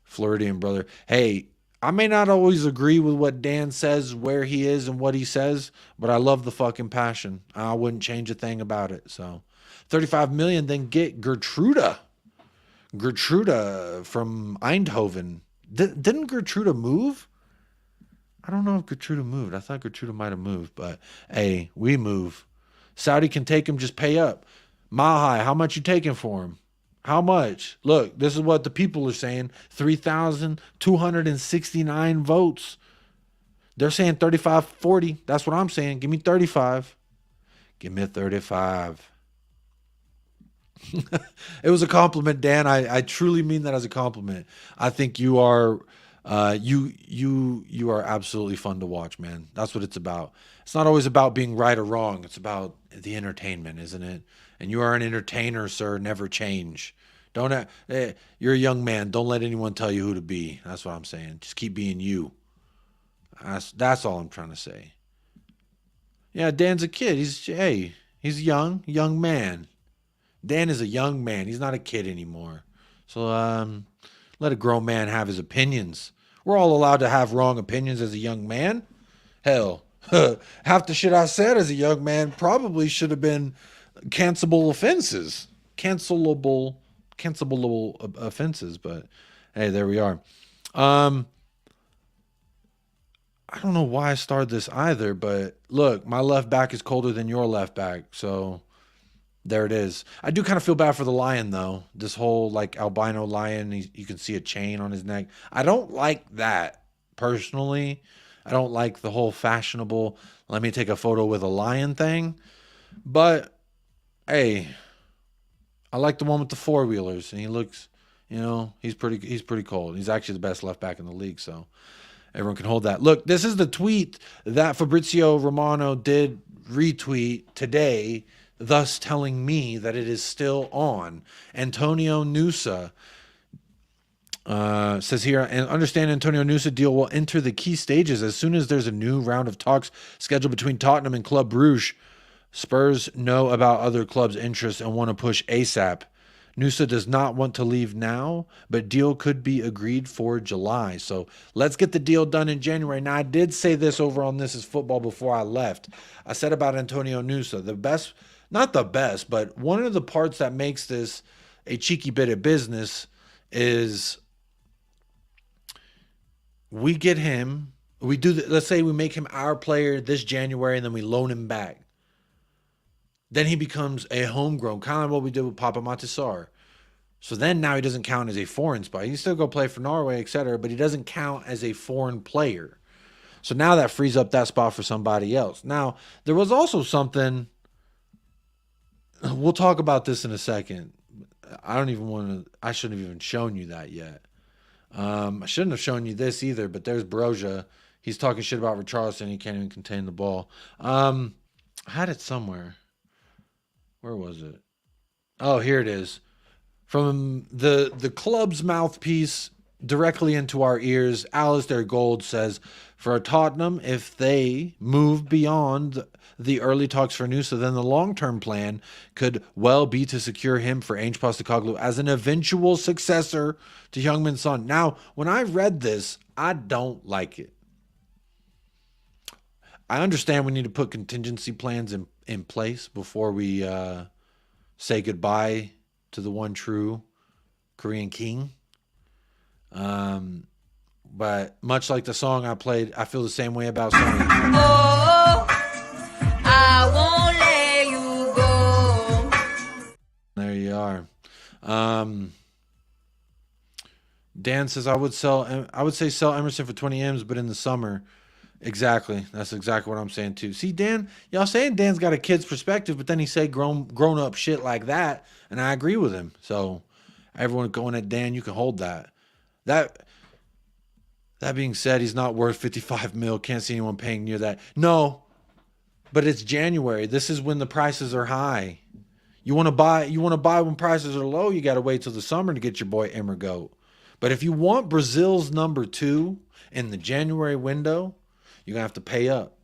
Floridian brother. Hey, I may not always agree with what Dan says, where he is and what he says, but I love the fucking passion. I wouldn't change a thing about it. So 35 million, then get Gertruda. Gertruda from Eindhoven. Didn't Gertruda move? I don't know if Gertruda moved. I thought Gertruda might have moved, but hey, we move. Saudi can take him, just pay up. Mile High, how much you taking for him? How much? Look, this is what the people are saying. 3,269 votes. They're saying 35-40. That's what I'm saying. Give me 35. Give me a 35. It was a compliment, Dan. I truly mean that as a compliment. I think you are you are absolutely fun to watch, man. That's what it's about. It's not always about being right or wrong. It's about the entertainment, isn't it? And you are an entertainer, sir. Never change. Don't you're a young man. Don't let anyone tell you who to be. That's what I'm saying. Just keep being you. That's all I'm trying to say. Yeah, Dan's a kid. He's a young man. Dan is a young man. He's not a kid anymore. So let a grown man have his opinions. We're all allowed to have wrong opinions as a young man. Hell, half the shit I said as a young man probably should have been cancelable offenses. Cancelable offenses, but hey, there we are. I don't know why I started this either, but look, my left back is colder than your left back, so there it is. I do kind of feel bad for the lion, though. This whole, like, albino lion, you can see a chain on his neck. I don't like that, personally. I don't like the whole fashionable, let me take a photo with a lion thing. But, hey, I like the one with the four-wheelers, and he looks, you know, he's pretty cold. He's actually the best left back in the league, so everyone can hold that. Look, this is the tweet that Fabrizio Romano did retweet today, thus telling me that it is still on. Antonio NUSA says here, and understand Antonio NUSA deal will enter the key stages as soon as there's a new round of talks scheduled between Tottenham and Club Brugge. Spurs know about other clubs' interests and want to push ASAP. NUSA does not want to leave now, but deal could be agreed for July. So let's get the deal done in January. Now, I did say this over on This Is Football before I left. I said about Antonio NUSA, the best, not the best, but one of the parts that makes this a cheeky bit of business is we get him, we do, let's say we make him our player this January and then we loan him back. Then he becomes a homegrown, kind of like what we did with Papa Matisar. So then now he doesn't count as a foreign spy. He can still go play for Norway, etc., but he doesn't count as a foreign player. So now that frees up that spot for somebody else. Now, there was also something, we'll talk about this in a second. I shouldn't have even shown you that yet. I shouldn't have shown you this either, but there's Broja. He's talking shit about Richarlison. He can't even contain the ball. I had it somewhere. Where was it? Oh, here it is. From the club's mouthpiece directly into our ears, Alistair Gold says, for Tottenham, if they move beyond the early talks for NUSA, then the long-term plan could well be to secure him for Ange Postecoglou as an eventual successor to Heung-min Son. Now, when I read this, I don't like it. I understand we need to put contingency plans in place before we say goodbye to the one true Korean king. But much like the song I played, I feel the same way about Sonny. Oh, I won't let you go. There you are. Dan says I would say sell Emerson for 20 M's, but in the summer. Exactly. That's exactly what I'm saying too. See, Dan, y'all saying Dan's got a kid's perspective, but then he say grown up shit like that, and I agree with him. So everyone going at Dan, you can hold that. That being said, he's not worth 55 mil. Can't see anyone paying near that. No, but it's January. This is when the prices are high. You want to buy when prices are low, you got to wait till the summer to get your boy Emergoat. But if you want Brazil's number 2 in the January window, you're going to have to pay up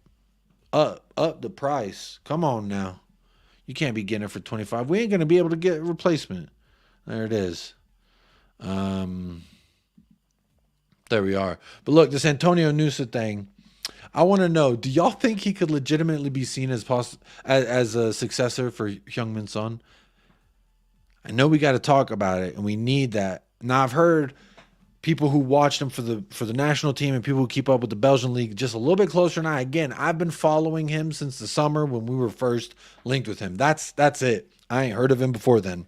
the price. Come on now. You can't be getting it for 25. We ain't going to be able to get a replacement. There it is. There we are. But look, this Antonio NUSA thing, I want to know, do y'all think he could legitimately be seen as a successor for Heung-min Son? I know we got to talk about it, and we need that. Now, I've heard people who watched him for the national team and people who keep up with the Belgian league just a little bit closer than I. Again, I've been following him since the summer when we were first linked with him. That's it. I ain't heard of him before then.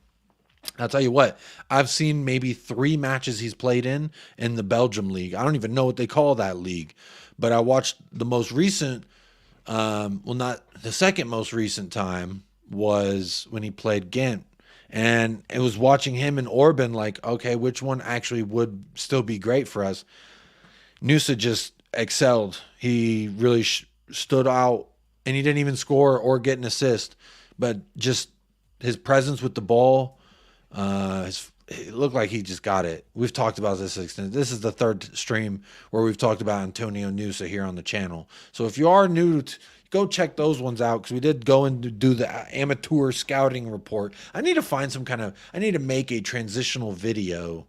I'll tell you what, I've seen maybe 3 matches he's played in the Belgium league. I don't even know what they call that league, but I watched the most recent, not the second most recent time was when he played Ghent. And it was watching him and Orban like, okay, which one actually would still be great for us? NUSA just excelled. He really stood out, and he didn't even score or get an assist, but just his presence with the ball, it looked like he just got it. We've talked about this extent. This is the 3rd stream where we've talked about Antonio NUSA here on the channel. So if you are new to, go check those ones out, because we did go and do the amateur scouting report. I need to find I need to make a transitional video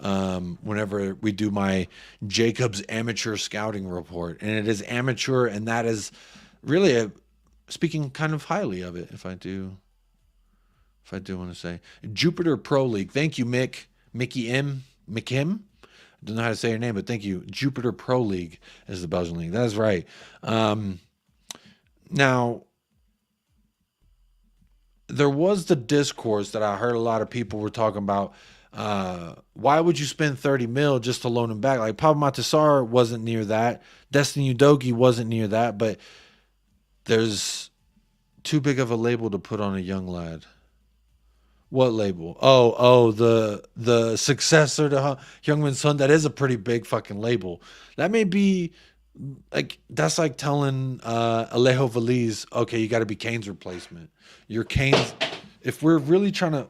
whenever we do my Jacob's amateur scouting report. And it is amateur, and that is really speaking kind of highly of it, if I do want to say. Jupiter Pro League. Thank you, Mickey M. McKim. I don't know how to say your name, but thank you. Jupiter Pro League is the Belgian league. That is right. Now, there was the discourse that I heard a lot of people were talking about. Why would you spend 30 mil just to loan him back? Like, Pablo Matasar wasn't near that. Destiny Udogie wasn't near that. But there's too big of a label to put on a young lad. What label? Oh, the successor to Heung-min Son. That is a pretty big fucking label. That may be like, that's like telling Alejo Veliz, okay, you got to be Kane's replacement. You're Kane's. If we're really trying to,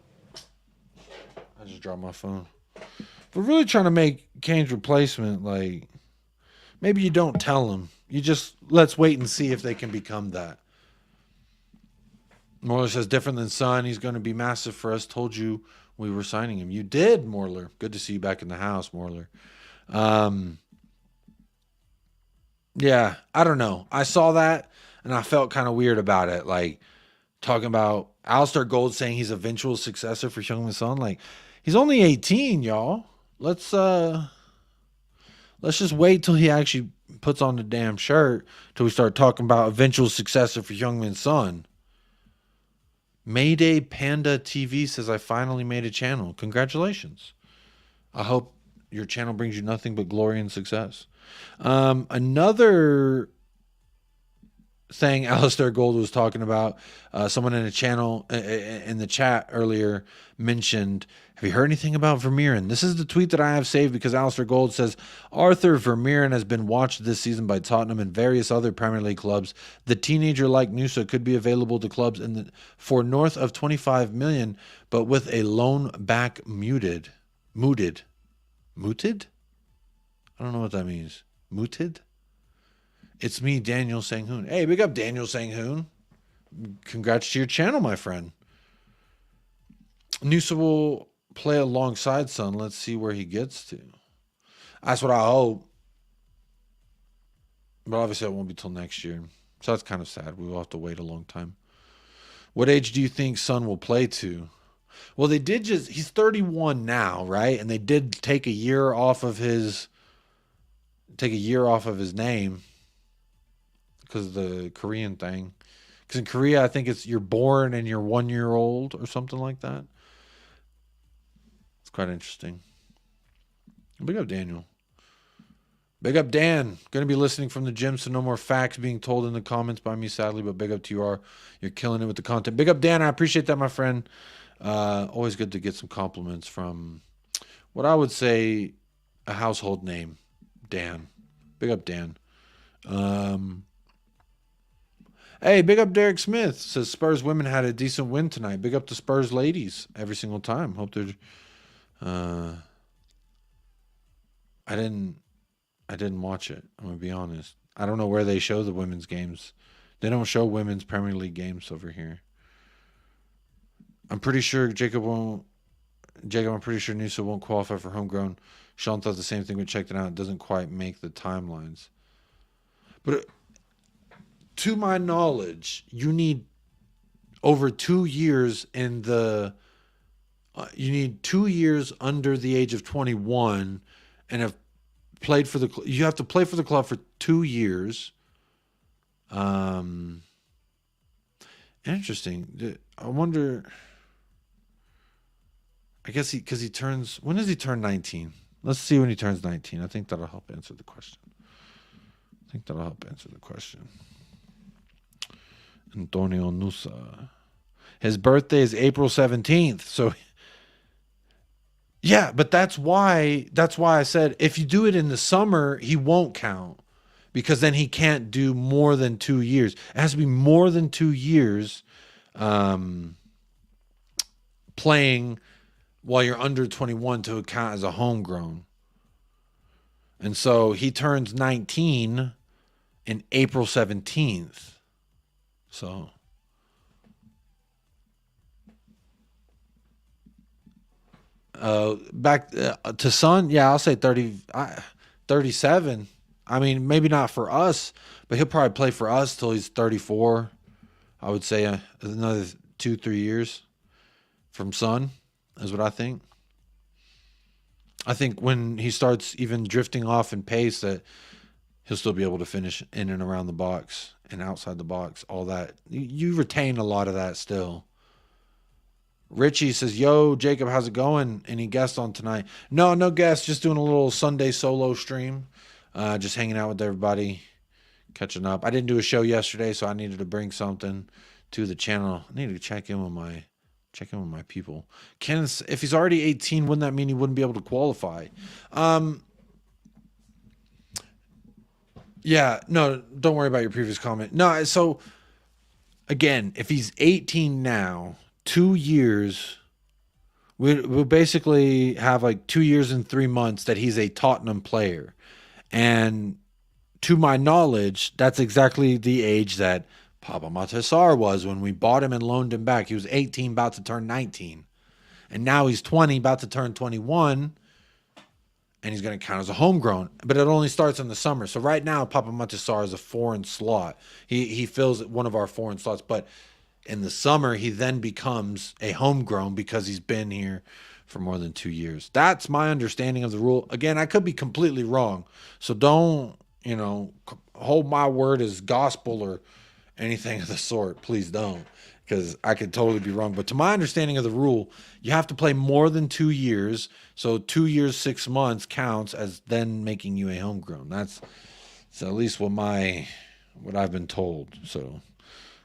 I just dropped my phone. If we're really trying to make Kane's replacement, like, maybe you don't tell him. You just, let's wait and see if they can become that. Morler says, different than Son. He's going to be massive for us. Told you we were signing him. You did, Morler. Good to see you back in the house, Morler. Yeah, I don't know. I saw that, and I felt kind of weird about it. Like, talking about Alistair Gold saying he's eventual successor for Heung-min Son. Like, he's only 18, y'all. Let's just wait till he actually puts on the damn shirt till we start talking about eventual successor for Heung-min Son. Mayday Panda TV says, I finally made a channel. Congratulations. I hope your channel brings you nothing but glory and success. Another thing Alistair Gold was talking about, someone in the channel, in the chat earlier mentioned, have you heard anything about Vermeeren? This is the tweet that I have saved because Alistair Gold says, Arthur Vermeeren has been watched this season by Tottenham and various other Premier League clubs. The teenager like NUSA could be available to clubs for north of 25 million, but with a loan back mooted? I don't know what that means. Mooted? It's me, Daniel Sanghoon. Hey, big up Daniel Sanghoon. Congrats to your channel, my friend. NUSA will play alongside Son. Let's see where he gets to. That's what I hope. But obviously it won't be till next year. So that's kind of sad. We will have to wait a long time. What age do you think Son will play to? Well, they did just, he's 31 now, right? And they did take a year off of his name because of the Korean thing. Because in Korea, I think it's you're born and you're 1 year old or something like that. It's quite interesting. Big up Daniel. Big up Dan. Going to be listening from the gym, so no more facts being told in the comments by me, sadly. But big up to you. You're killing it with the content. Big up Dan. I appreciate that, my friend. Always good to get some compliments from what I would say a household name. Dan. Big up Dan. Hey, big up Derek Smith. Says Spurs women had a decent win tonight. Big up to Spurs ladies every single time. Hope they're I didn't watch it. I'm gonna be honest. I don't know where they show the women's games. They don't show women's Premier League games over here. I'm pretty sure Jacob, I'm pretty sure NUSA won't qualify for homegrown. Sean thought the same thing, but checked it out. It doesn't quite make the timelines. But to my knowledge, you need over 2 years in the... you need 2 years under the age of 21 and have played for the club. You have to play for the club for 2 years. Interesting. I wonder. I guess because he turns. When does he turn 19? Let's see when he turns 19. I think that'll help answer the question. Antonio NUSA. His birthday is April 17th. So yeah, but that's why I said if you do it in the summer, he won't count, because then he can't do more than 2 years. It has to be more than 2 years playing while you're under 21 to count as a homegrown. And so he turns 19 in April 17th. So back to Son, yeah, I'll say 37. I mean, maybe not for us, but he'll probably play for us till he's 34. I would say another 2-3 years from Son is what I think. I think when he starts even drifting off in pace, that he'll still be able to finish in and around the box and outside the box, all that. You retain a lot of that still. Richie says, yo, Jacob, how's it going? Any guests on tonight? No guests, just doing a little Sunday solo stream. Just hanging out with everybody, catching up. I didn't do a show yesterday, so I needed to bring something to the channel. I needed to check in with my people. Kenneth, if he's already 18, wouldn't that mean he wouldn't be able to qualify? Yeah, no, don't worry about your previous comment. No, so again, if he's 18 now, 2 years, we'll basically have like 2 years and 3 months that he's a Tottenham player. And to my knowledge, that's exactly the age that Papa Matessar was when we bought him and loaned him back. He was 18, about to turn 19. And now he's 20, about to turn 21. And he's going to count as a homegrown. But it only starts in the summer. So right now, Papa Matessar is a foreign slot. He fills one of our foreign slots. But in the summer, he then becomes a homegrown because he's been here for more than 2 years. That's my understanding of the rule. Again, I could be completely wrong. So don't, hold my word as gospel or anything of the sort. Please don't, because I could totally be wrong. But to my understanding of the rule, you have to play more than 2 years. So 2 years, 6 months counts as then making you a homegrown. That's at least what I've been told. So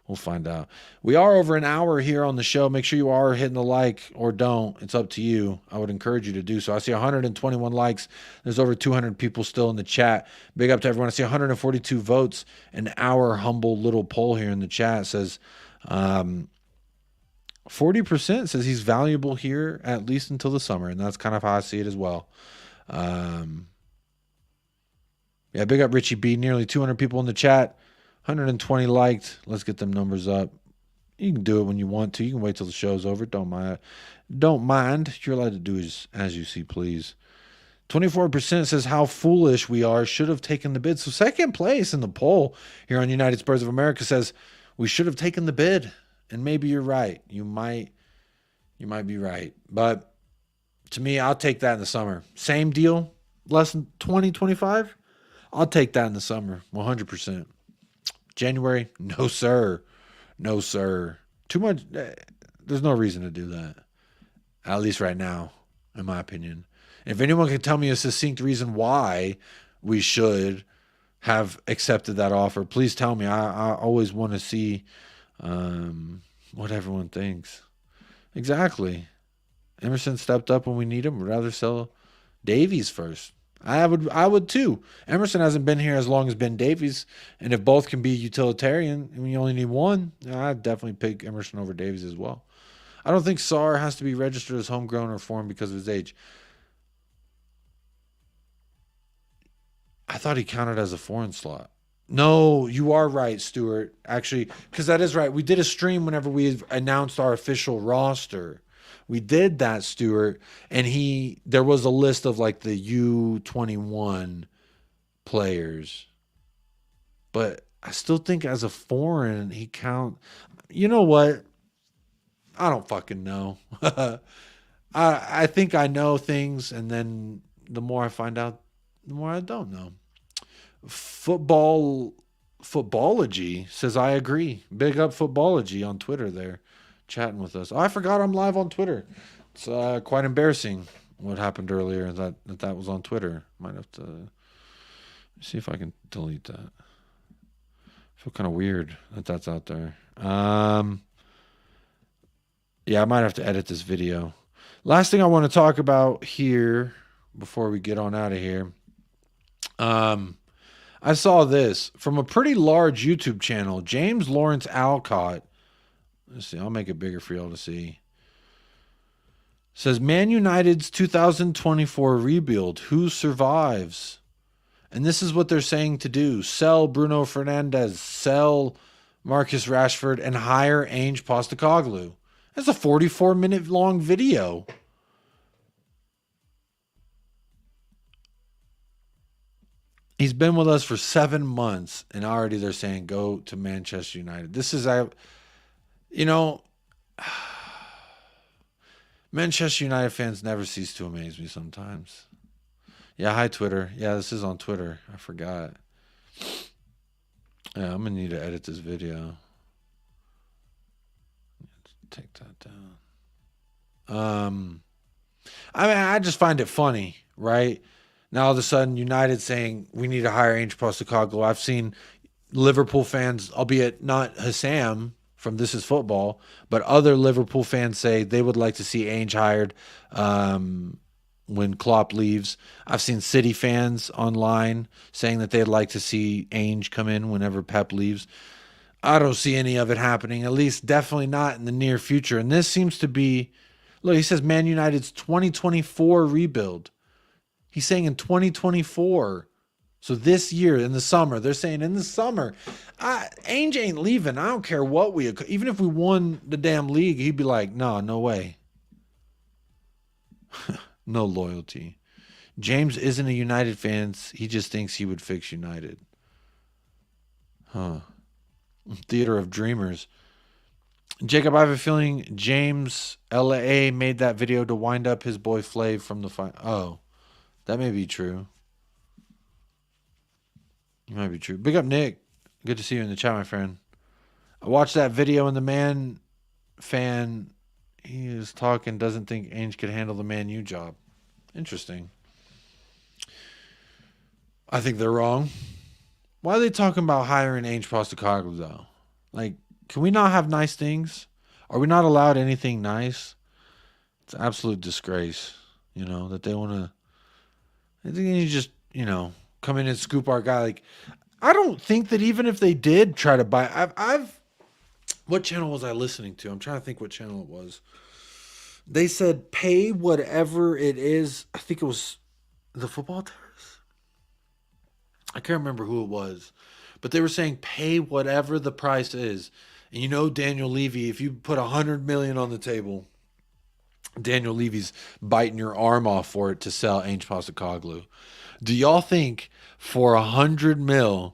we'll find out. We are over an hour here on the show. Make sure you are hitting the like or don't. It's up to you. I would encourage you to do so. I see 121 likes. There's over 200 people still in the chat. Big up to everyone. I see 142 votes. And our humble little poll here in the chat says 40% says he's valuable here at least until the summer. And that's kind of how I see it as well. Yeah, big up Richie B. Nearly 200 people in the chat. 120 liked. Let's get them numbers up. You can do it when you want to. You can wait till the show's over. Don't mind. You're allowed to do as you see, please. 24% says how foolish we are. Should have taken the bid. So second place in the poll here on United Spurs of America says we should have taken the bid. And maybe you're right. You might be right. But to me, I'll take that in the summer. Same deal. Less than 20, 25. I'll take that in the summer. 100%. January, no sir. Too much. There's no reason to do that, at least right now, in my opinion. If anyone can tell me a succinct reason why we should have accepted that offer, please tell me. I always want to see what everyone thinks. Exactly. Emerson stepped up when we need him. We'd rather sell Davies first. I would too. Emerson hasn't been here as long as Ben Davies, and if both can be utilitarian, and you only need one, I'd definitely pick Emerson over Davies as well. I don't think Sarr has to be registered as homegrown or foreign because of his age. I thought he counted as a foreign slot. No, you are right, Stuart. Actually, because that is right. We did a stream whenever we announced our official roster. We did that, Stuart, and there was a list of like the U21 players. But I still think as a foreign, he count. You know what? I don't fucking know. I think I know things, and then the more I find out, the more I don't know. Footballogy says, I agree. Big up Footballogy on Twitter there, chatting with us. Oh, I forgot I'm live on Twitter. It's quite embarrassing what happened earlier, that was on Twitter. Might have to see if I can delete that. I feel kind of weird that that's out there. Yeah, I might have to edit this video. Last thing I want to talk about here before we get on out of here. I saw this from a pretty large YouTube channel, James Lawrence Alcott. Let's see, I'll make it bigger for y'all to see. Says Man United's 2024 rebuild. Who survives? And this is what they're saying to do. Sell Bruno Fernandes, sell Marcus Rashford, and hire Ange Postecoglou. That's a 44-minute long video. He's been with us for 7 months, and already they're saying go to Manchester United. This is, Manchester United fans never cease to amaze me sometimes. Yeah, hi, Twitter. Yeah, this is on Twitter. I forgot. Yeah, I'm going to need to edit this video. Let's take that down. I just find it funny, right? Now, all of a sudden, United saying we need to hire Ange Postecoglou. I've seen Liverpool fans, albeit not Hassam from This Is Football, but other Liverpool fans say they would like to see Ange hired when Klopp leaves. I've seen City fans online saying that they'd like to see Ange come in whenever Pep leaves. I don't see any of it happening, at least definitely not in the near future. And this seems to be, look, he says Man United's 2024 rebuild. He's saying in 2024. So this year in the summer, they're saying in the summer, Ainge ain't leaving. I don't care what even if we won the damn league, he'd be like, no way. No loyalty. James isn't a United fan. He just thinks he would fix United. Huh. Theater of Dreamers. Jacob, I have a feeling James LA made that video to wind up his boy Flav from the fight. Oh, that may be true. It might be true. Big up, Nick. Good to see you in the chat, my friend. I watched that video and the Man fan, he is talking, doesn't think Ainge could handle the Man U job. Interesting. I think they're wrong. Why are they talking about hiring Ainge Postecoglou, though? Like, can we not have nice things? Are we not allowed anything nice? It's an absolute disgrace, that they want to. I think you just, come in and scoop our guy. Like, I don't think that even if they did try to buy, what channel was I listening to? I'm trying to think what channel it was. They said pay whatever it is. I think it was the Football Terrace. I can't remember who it was, but they were saying pay whatever the price is. And Daniel Levy, if you put $100 million on the table, Daniel Levy's biting your arm off for it to sell Ange Postecoglou. Do y'all think for $100 million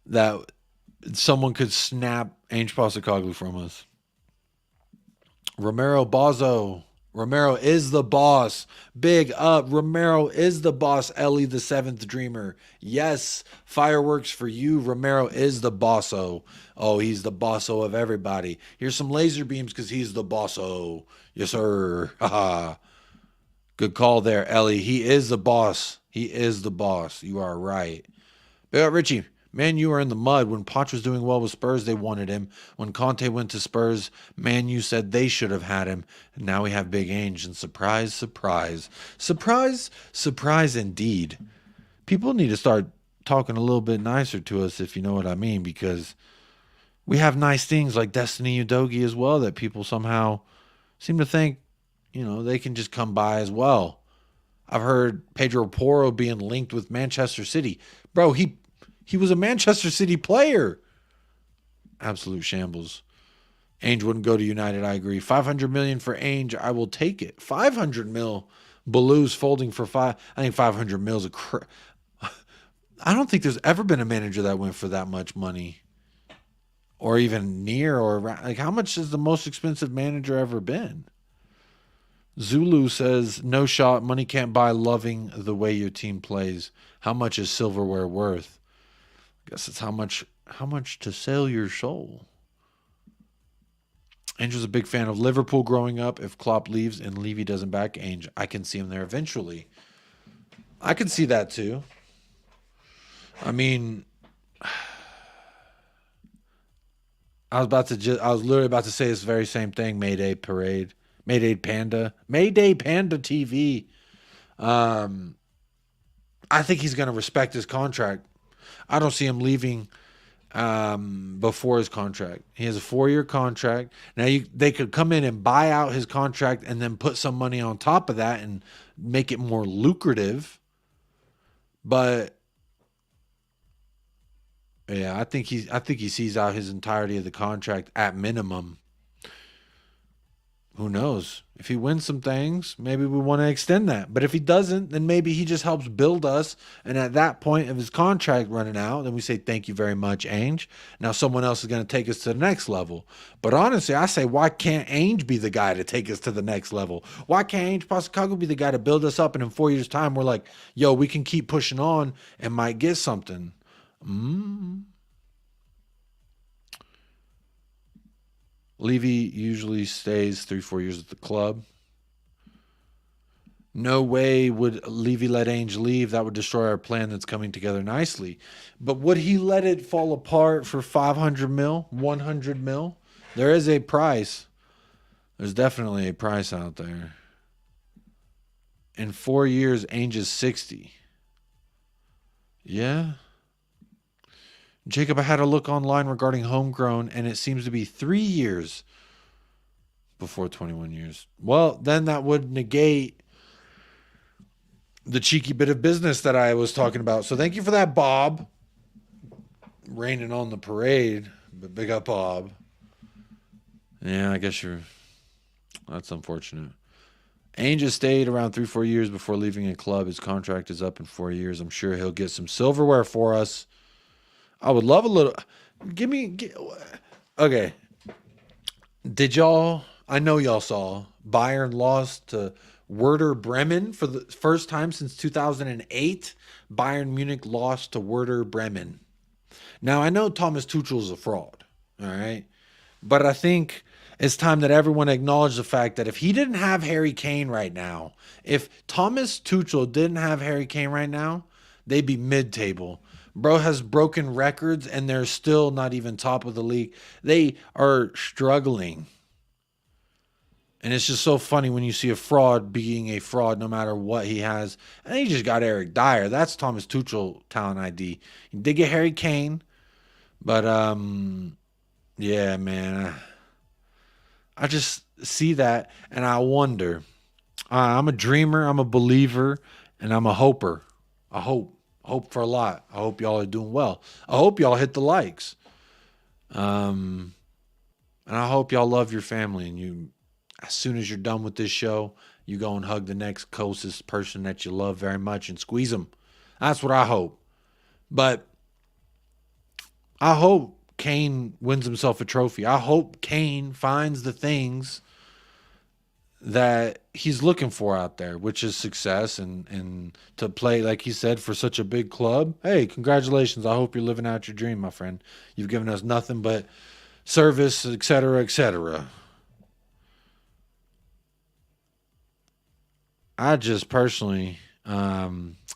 that someone could snap Ange Postecoglou from us? Romero Bozo. Romero is the boss. Big up. Romero is the boss. Ellie the Seventh Dreamer. Yes. Fireworks for you. Romero is the bosso. Oh, he's the bosso of everybody. Here's some laser beams because he's the bosso. Yes, sir. Haha. Good call there, Ellie. He is the boss. He is the boss. You are right. Big up, Richie. Man, you are in the mud. When Poch was doing well with Spurs, they wanted him. When Conte went to Spurs, Man, you said they should have had him. And now we have Big Ainge. And surprise, surprise. Surprise, surprise indeed. People need to start talking a little bit nicer to us, if you know what I mean, because we have nice things like Destiny Udogi as well that people somehow seem to think, they can just come by as well. I've heard Pedro Porro being linked with Manchester City. Bro, he was a Manchester City player. Absolute shambles. Ainge wouldn't go to United, I agree. $500 million for Ainge, I will take it. $500 million. Baloo's folding for $5. I think $500 million is I don't think there's ever been a manager that went for that much money. Or even near or around. Like, how much has the most expensive manager ever been? Zulu says, no shot. Money can't buy loving the way your team plays. How much is silverware worth? I guess it's how much to sell your soul. Angel's a big fan of Liverpool growing up. If Klopp leaves and Levy doesn't back Ainge, I can see him there eventually. I can see that too. I mean, I was literally about to say this very same thing. Mayday Parade, Mayday Panda TV. I think he's going to respect his contract. I don't see him leaving before his contract. He has a 4-year contract. Now they could come in and buy out his contract and then put some money on top of that and make it more lucrative. But yeah, I think he sees out his entirety of the contract at minimum. Who knows? If he wins some things, maybe we want to extend that. But if he doesn't, then maybe he just helps build us. And at that point of his contract running out, then we say, thank you very much, Ainge. Now someone else is going to take us to the next level. But honestly, I say, why can't Ainge be the guy to take us to the next level? Why can't Ainge Postecoglou be the guy to build us up? And in 4 years' time, we're like, yo, we can keep pushing on and might get something. Levy usually stays 3-4 years at the club. No way would Levy let Ainge leave. That would destroy our plan that's coming together nicely. But would he let it fall apart for 500 mil, 100 mil? There is a price. There's definitely a price out there. In 4 years, Ainge is 60. Yeah. Jacob, I had a look online regarding homegrown, and it seems to be 3 years before 21 years. Well, then that would negate the cheeky bit of business that I was talking about. So thank you for that, Bob. Raining on the parade, but big up, Bob. Yeah, I guess that's unfortunate. Ainge has stayed around 3-4 years before leaving a club. His contract is up in 4 years. I'm sure he'll get some silverware for us. I would love a little. Okay. Did y'all? I know y'all saw Bayern lost to Werder Bremen for the first time since 2008. Bayern Munich lost to Werder Bremen. Now I know Thomas Tuchel is a fraud. All right, but I think it's time that everyone acknowledge the fact that if he didn't have Harry Kane right now, if Thomas Tuchel didn't have Harry Kane right now, they'd be mid-table. Bro has broken records, and they're still not even top of the league. They are struggling. And it's just so funny when you see a fraud being a fraud no matter what he has. And he just got Eric Dyer. That's Thomas Tuchel talent ID. He did get Harry Kane. But, yeah, man. I just see that, and I wonder. I'm a dreamer. I'm a believer. And I'm a hoper. I hope for a lot. I hope y'all are doing well. I hope y'all hit the likes. And I hope y'all love your family. And you, as soon as you're done with this show, you go and hug the next closest person that you love very much and squeeze them. That's what I hope. But I hope Kane wins himself a trophy. I hope Kane finds the things that he's looking for out there, which is success and to play, like he said, for such a big club. Hey, congratulations. I hope you're living out your dream, my friend. You've given us nothing but service, etc., etc. I just personally, I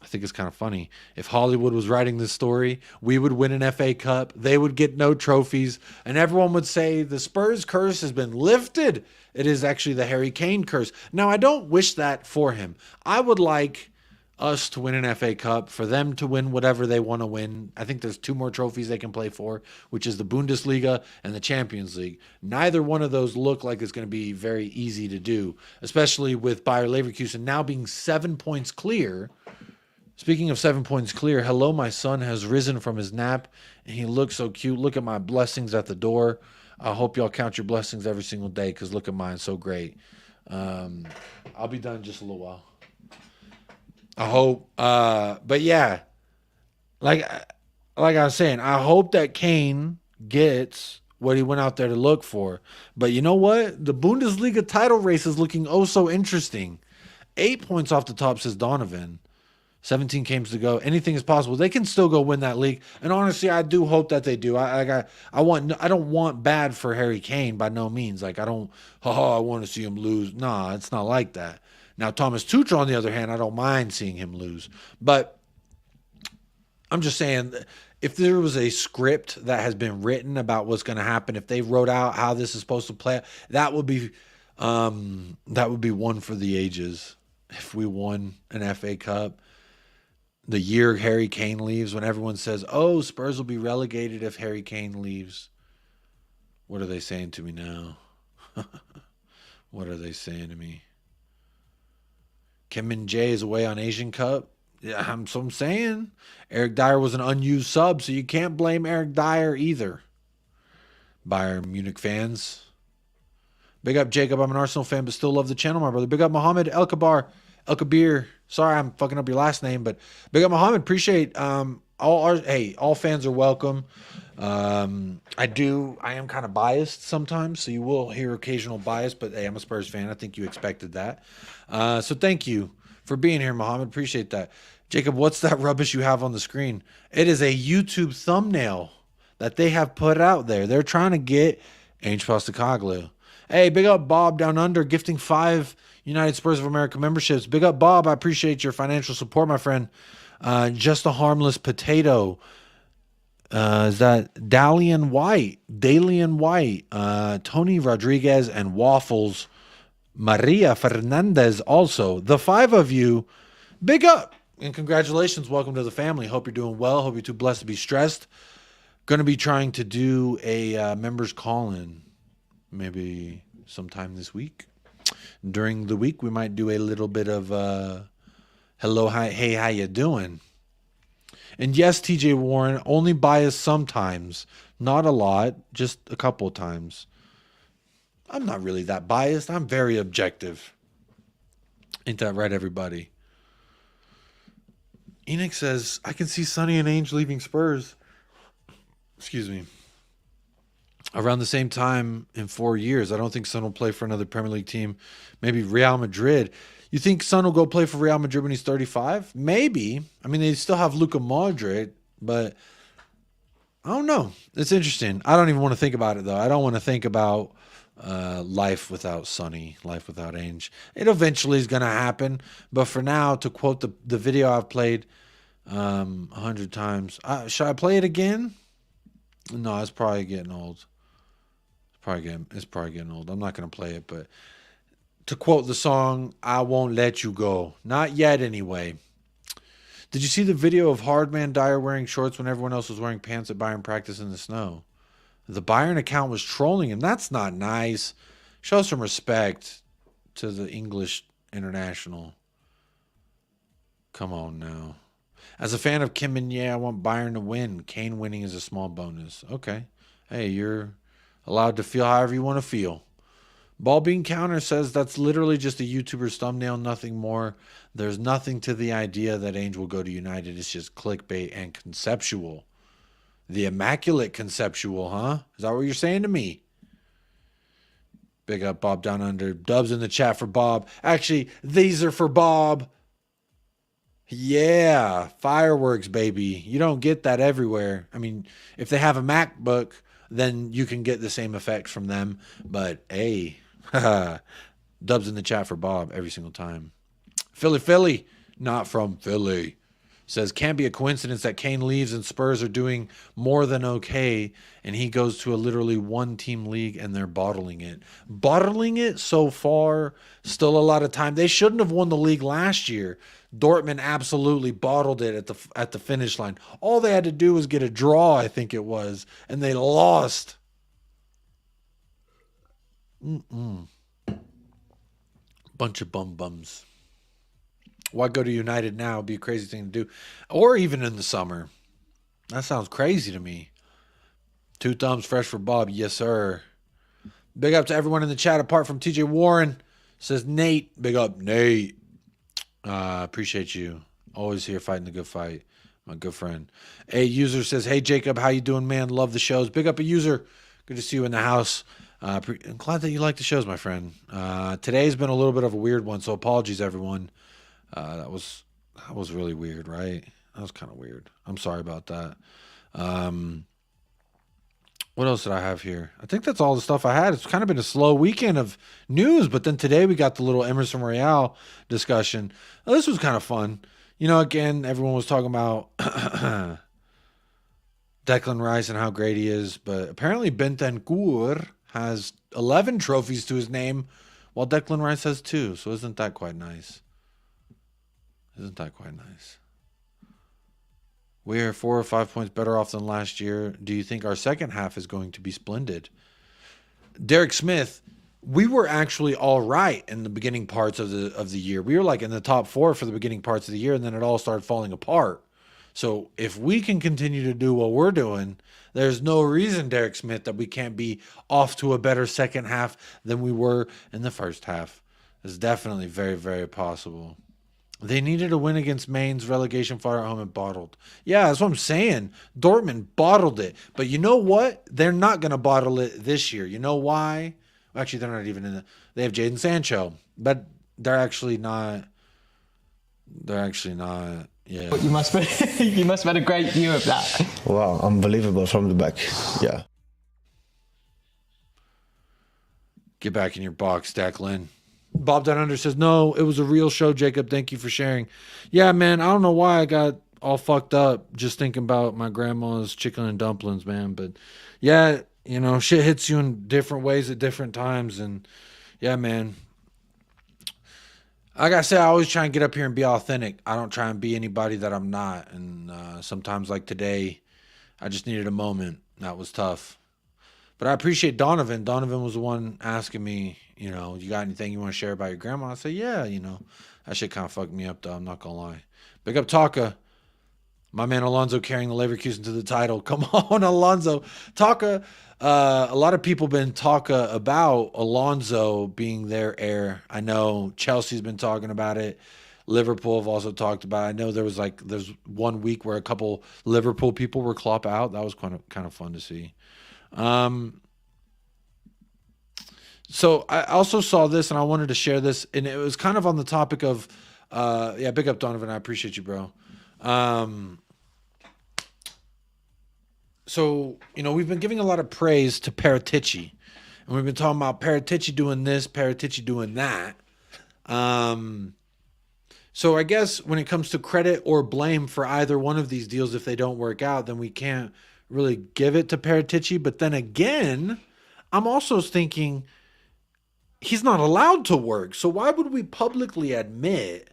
think it's kind of funny. If Hollywood was writing this story, we would win an FA Cup. They would get no trophies. And everyone would say the Spurs curse has been lifted. It is actually the Harry Kane curse. Now, I don't wish that for him. I would like us to win an FA Cup, for them to win whatever they want to win. I think there's 2 more trophies they can play for, which is the Bundesliga and the Champions League. Neither one of those look like it's going to be very easy to do, especially with Bayer Leverkusen now being 7 points clear. Speaking of 7 points clear, hello, my son has risen from his nap, and he looks so cute. Look at my blessings at the door. I hope y'all count your blessings every single day, because look at mine, so great. I'll be done in just a little while. I hope. But yeah, like I was saying, I hope that Kane gets what he went out there to look for. But you know what? The Bundesliga title race is looking oh so interesting. 8 points off the top, says Donovan. 17 games to go. Anything is possible. They can still go win that league. And honestly, I do hope that they do. I don't want bad for Harry Kane by no means. Like I want to see him lose. Nah, it's not like that. Now Thomas Tuchel, on the other hand, I don't mind seeing him lose. But I'm just saying, if there was a script that has been written about what's going to happen, if they wrote out how this is supposed to play, that would be one for the ages. If we won an FA Cup the year Harry Kane leaves, when everyone says, oh, Spurs will be relegated if Harry Kane leaves. What are they saying to me now? What are they saying to me? Kim Min Jae is away on Asian Cup. Yeah, I'm saying. Eric Dyer was an unused sub, so you can't blame Eric Dyer either. Bayern Munich fans. Big up, Jacob. I'm an Arsenal fan, but still love the channel, my brother. Big up, Mohammed El Kabir. Sorry, I'm fucking up your last name, but big up, Mohammed. Appreciate all fans are welcome. I am kind of biased sometimes, so you will hear occasional bias, but hey, I'm a Spurs fan. I think you expected that. So thank you for being here, Mohammed. Appreciate that. Jacob, what's that rubbish you have on the screen? It is a YouTube thumbnail that they have put out there. They're trying to get Ainge Postecoglou. Hey, big up Bob down under, gifting 5 United Spurs of America memberships. Big up Bob. I appreciate your financial support, my friend. Just a harmless potato. Is that Dalian White, Tony Rodriguez, and Waffles. Maria Fernandez also. The 5 of you, big up and congratulations. Welcome to the family. Hope you're doing well. Hope you're too blessed to be stressed. Going to be trying to do a members call-in maybe sometime this week. During the week, we might do a little bit of hello, hi, hey, how you doing? And yes, TJ Warren, only biased sometimes. Not a lot, just a couple of times. I'm not really that biased. I'm very objective. Ain't that right, everybody? Enoch says, I can see Sonny and Ainge leaving Spurs. Excuse me. Around the same time in 4 years. I don't think Son will play for another Premier League team. Maybe Real Madrid. You think Son will go play for Real Madrid when he's 35? Maybe. I mean, they still have Luka Modric, but I don't know. It's interesting. I don't even want to think about it, though. I don't want to think about life without Sonny, life without Ainge. It eventually is going to happen, but for now, to quote the video I've played 100 times, should I play it again? No, it's probably getting old. It's probably getting old. I'm not going to play it, but to quote the song, I won't let you go. Not yet, anyway. Did you see the video of Hardman Dyer wearing shorts when everyone else was wearing pants at Bayern practice in the snow? The Bayern account was trolling him. That's not nice. Show some respect to the English international. Come on now. As a fan of Kim Min-jae, I want Bayern to win. Kane winning is a small bonus. Okay. Hey, you're allowed to feel however you want to feel. Ball Bean Counter says that's literally just a YouTuber's thumbnail, nothing more. There's nothing to the idea that Ainge will go to United. It's just clickbait and conceptual. The immaculate conceptual, huh? Is that what you're saying to me? Big up Bob down under. Dubs in the chat for Bob. Actually, these are for Bob. Yeah, fireworks, baby. You don't get that everywhere. I mean, if they have a MacBook, then you can get the same effects from them. But, hey, dubs in the chat for Bob every single time. Philly, not from Philly. Says, can't be a coincidence that Kane leaves and Spurs are doing more than okay, and he goes to a literally one-team league and they're bottling it. Bottling it so far, still a lot of time. They shouldn't have won the league last year. Dortmund absolutely bottled it at the finish line. All they had to do was get a draw, I think it was, and they lost. Bunch of bums. Why go to United now? It'd be a crazy thing to do. Or even in the summer. That sounds crazy to me. 2 thumbs fresh for Bob. Yes, sir. Big up to everyone in the chat apart from TJ Warren. Says Nate. Big up, Nate. Appreciate you. Always here fighting the good fight. My good friend. A user says, hey, Jacob, how you doing, man? Love the shows. Big up a user. Good to see you in the house. I'm glad that you like the shows, my friend. Today's been a little bit of a weird one, so apologies, everyone. That was really weird, right? That was kind of weird. I'm sorry about that. What else did I have here? I think that's all the stuff I had. It's kind of been a slow weekend of news, but then today we got the little Emerson Royale discussion. Well, this was kind of fun. You know, again, everyone was talking about Declan Rice and how great he is, but apparently Bentancur has 11 trophies to his name, while Declan Rice has 2. So isn't that quite nice? Isn't that quite nice? We are 4 or 5 points better off than last year. Do you think our second half is going to be splendid? Derek Smith, we were actually all right in the beginning parts of the year. We were like in the top 4 for the beginning parts of the year, and then it all started falling apart. So if we can continue to do what we're doing, there's no reason, Derek Smith, that we can't be off to a better second half than we were in the first half. It's definitely very, very possible. They needed a win against Mainz. Relegation fought at home and bottled. Yeah, that's what I'm saying. Dortmund bottled it. But you know what? They're not going to bottle it this year. You know why? Well, actually, they're not even in the... They have Jadon Sancho. But they're actually not... Yeah. You must have had a great view of that. Wow, unbelievable from the back. Yeah. Get back in your box, Declan. Bob Down Under says, no, it was a real show, Jacob. Thank you for sharing. Yeah, man, I don't know why I got all fucked up just thinking about my grandma's chicken and dumplings, man. But yeah, you know, shit hits you in different ways at different times. And yeah, man. Like I said, I always try and get up here and be authentic. I don't try and be anybody that I'm not. And sometimes, like today, I just needed a moment. That was tough. But I appreciate Donovan. Donovan was the one asking me, you know, you got anything you want to share about your grandma? I said, yeah, you know, that shit kind of fucked me up, though. I'm not going to lie. Big up Taka. My man Alonso carrying the Leverkusen to the title. Come on, Alonso. Taka, a lot of people been talking about Alonso being their heir. I know Chelsea's been talking about it. Liverpool have also talked about it. I know there's 1 week where a couple Liverpool people were Klopp out. That was kind of fun to see. So I also saw this and I wanted to share this, and it was kind of on the topic of, yeah, big up Donovan. I appreciate you, bro. So, you know, we've been giving a lot of praise to Paratici, and we've been talking about Paratici doing this, Paratici doing that. So I guess when it comes to credit or blame for either one of these deals, if they don't work out, then we can't really give it to Paratici. But then again, I'm also thinking he's not allowed to work. So why would we publicly admit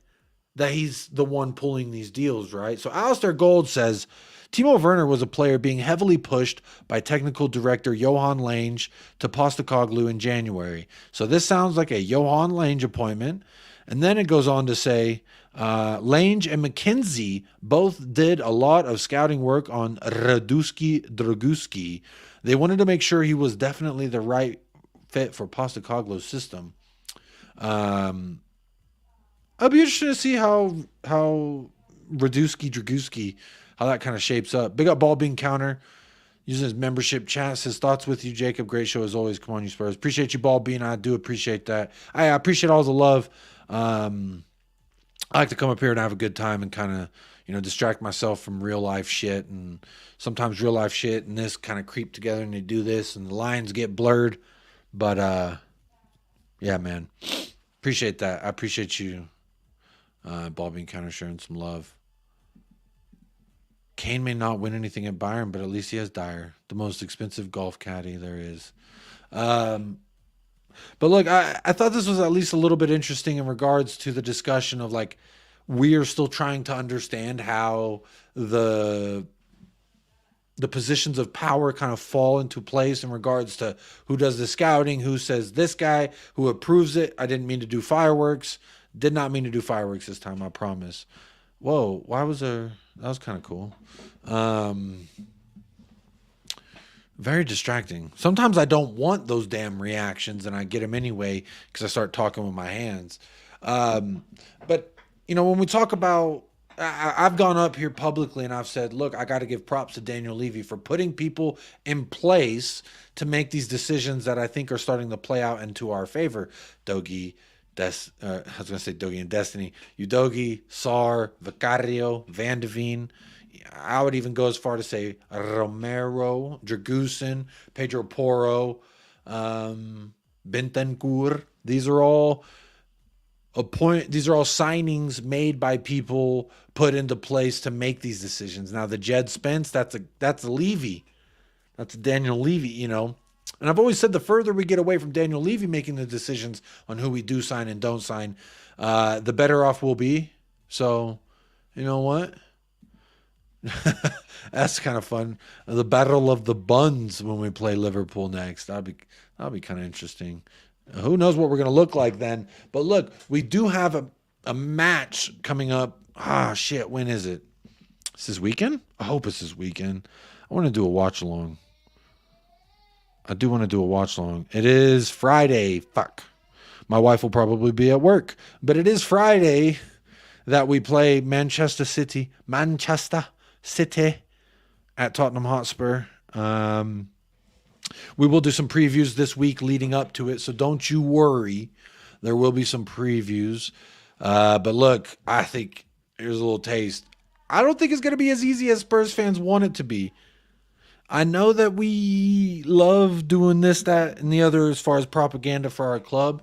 that he's the one pulling these deals, right? So Alistair Gold says, Timo Werner was a player being heavily pushed by technical director Johan Lange to Postecoglou in January. So this sounds like a Johan Lange appointment. And then it goes on to say, Lange and McKinsey both did a lot of scouting work on Raduski Draguski. They wanted to make sure he was definitely the right fit for Postecoglou's system. I'll be interested to see how Raduski Draguski, how that kind of shapes up. Big up Ball Bean Counter using his membership chat. Says thoughts with you, Jacob. Great show as always. Come on, you Spurs. Appreciate you, Ball Bean. I do appreciate that. I appreciate all the love. I like to come up here and have a good time and kind of, you know, distract myself from real life shit. And sometimes real life shit and this kind of creep together and they do this and the lines get blurred. But yeah, man. Appreciate that. I appreciate you, Ball Bean Counter, sharing some love. Kane may not win anything at Bayern, but at least he has Dyer, the most expensive golf caddy there is. But look, I thought this was at least a little bit interesting in regards to the discussion of like, we are still trying to understand how the positions of power kind of fall into place in regards to who does the scouting, who says this guy, who approves it. I didn't mean to do fireworks. Did not mean to do fireworks this time, I promise. Whoa, why was there... That was kind of cool. Very distracting. Sometimes I don't want those damn reactions and I get them anyway because I start talking with my hands. But, you know, when we talk about I've gone up here publicly and I've said, look, I got to give props to Daniel Levy for putting people in place to make these decisions that I think are starting to play out into our favor. Dogi, I was going to say Dogi and Destiny. Udogi, Sar, Vicario, Van de Veen. I would even go as far to say Romero, Dragusin, Pedro Porro, Bentancur. These are all signings made by people put into place to make these decisions. Now the Jed Spence, that's a Levy. That's a Daniel Levy, you know. And I've always said the further we get away from Daniel Levy making the decisions on who we do sign and don't sign, the better off we'll be. So, you know what? That's kind of fun. The Battle of the Buns when we play Liverpool next. That'll be kind of interesting. Who knows what we're going to look like then. But look, we do have a match coming up. Ah, shit. When is it? Is this weekend? I hope it's this weekend. I want to do a watch along. I do want to do a watch along. It is Friday. Fuck. My wife will probably be at work. But it is Friday that we play Manchester City at Tottenham Hotspur. We will do some previews this week leading up to it, so don't you worry. There will be some previews. But look, I think here's a little taste. I don't think it's going to be as easy as Spurs fans want it to be. I know that we love doing this, that, and the other as far as propaganda for our club.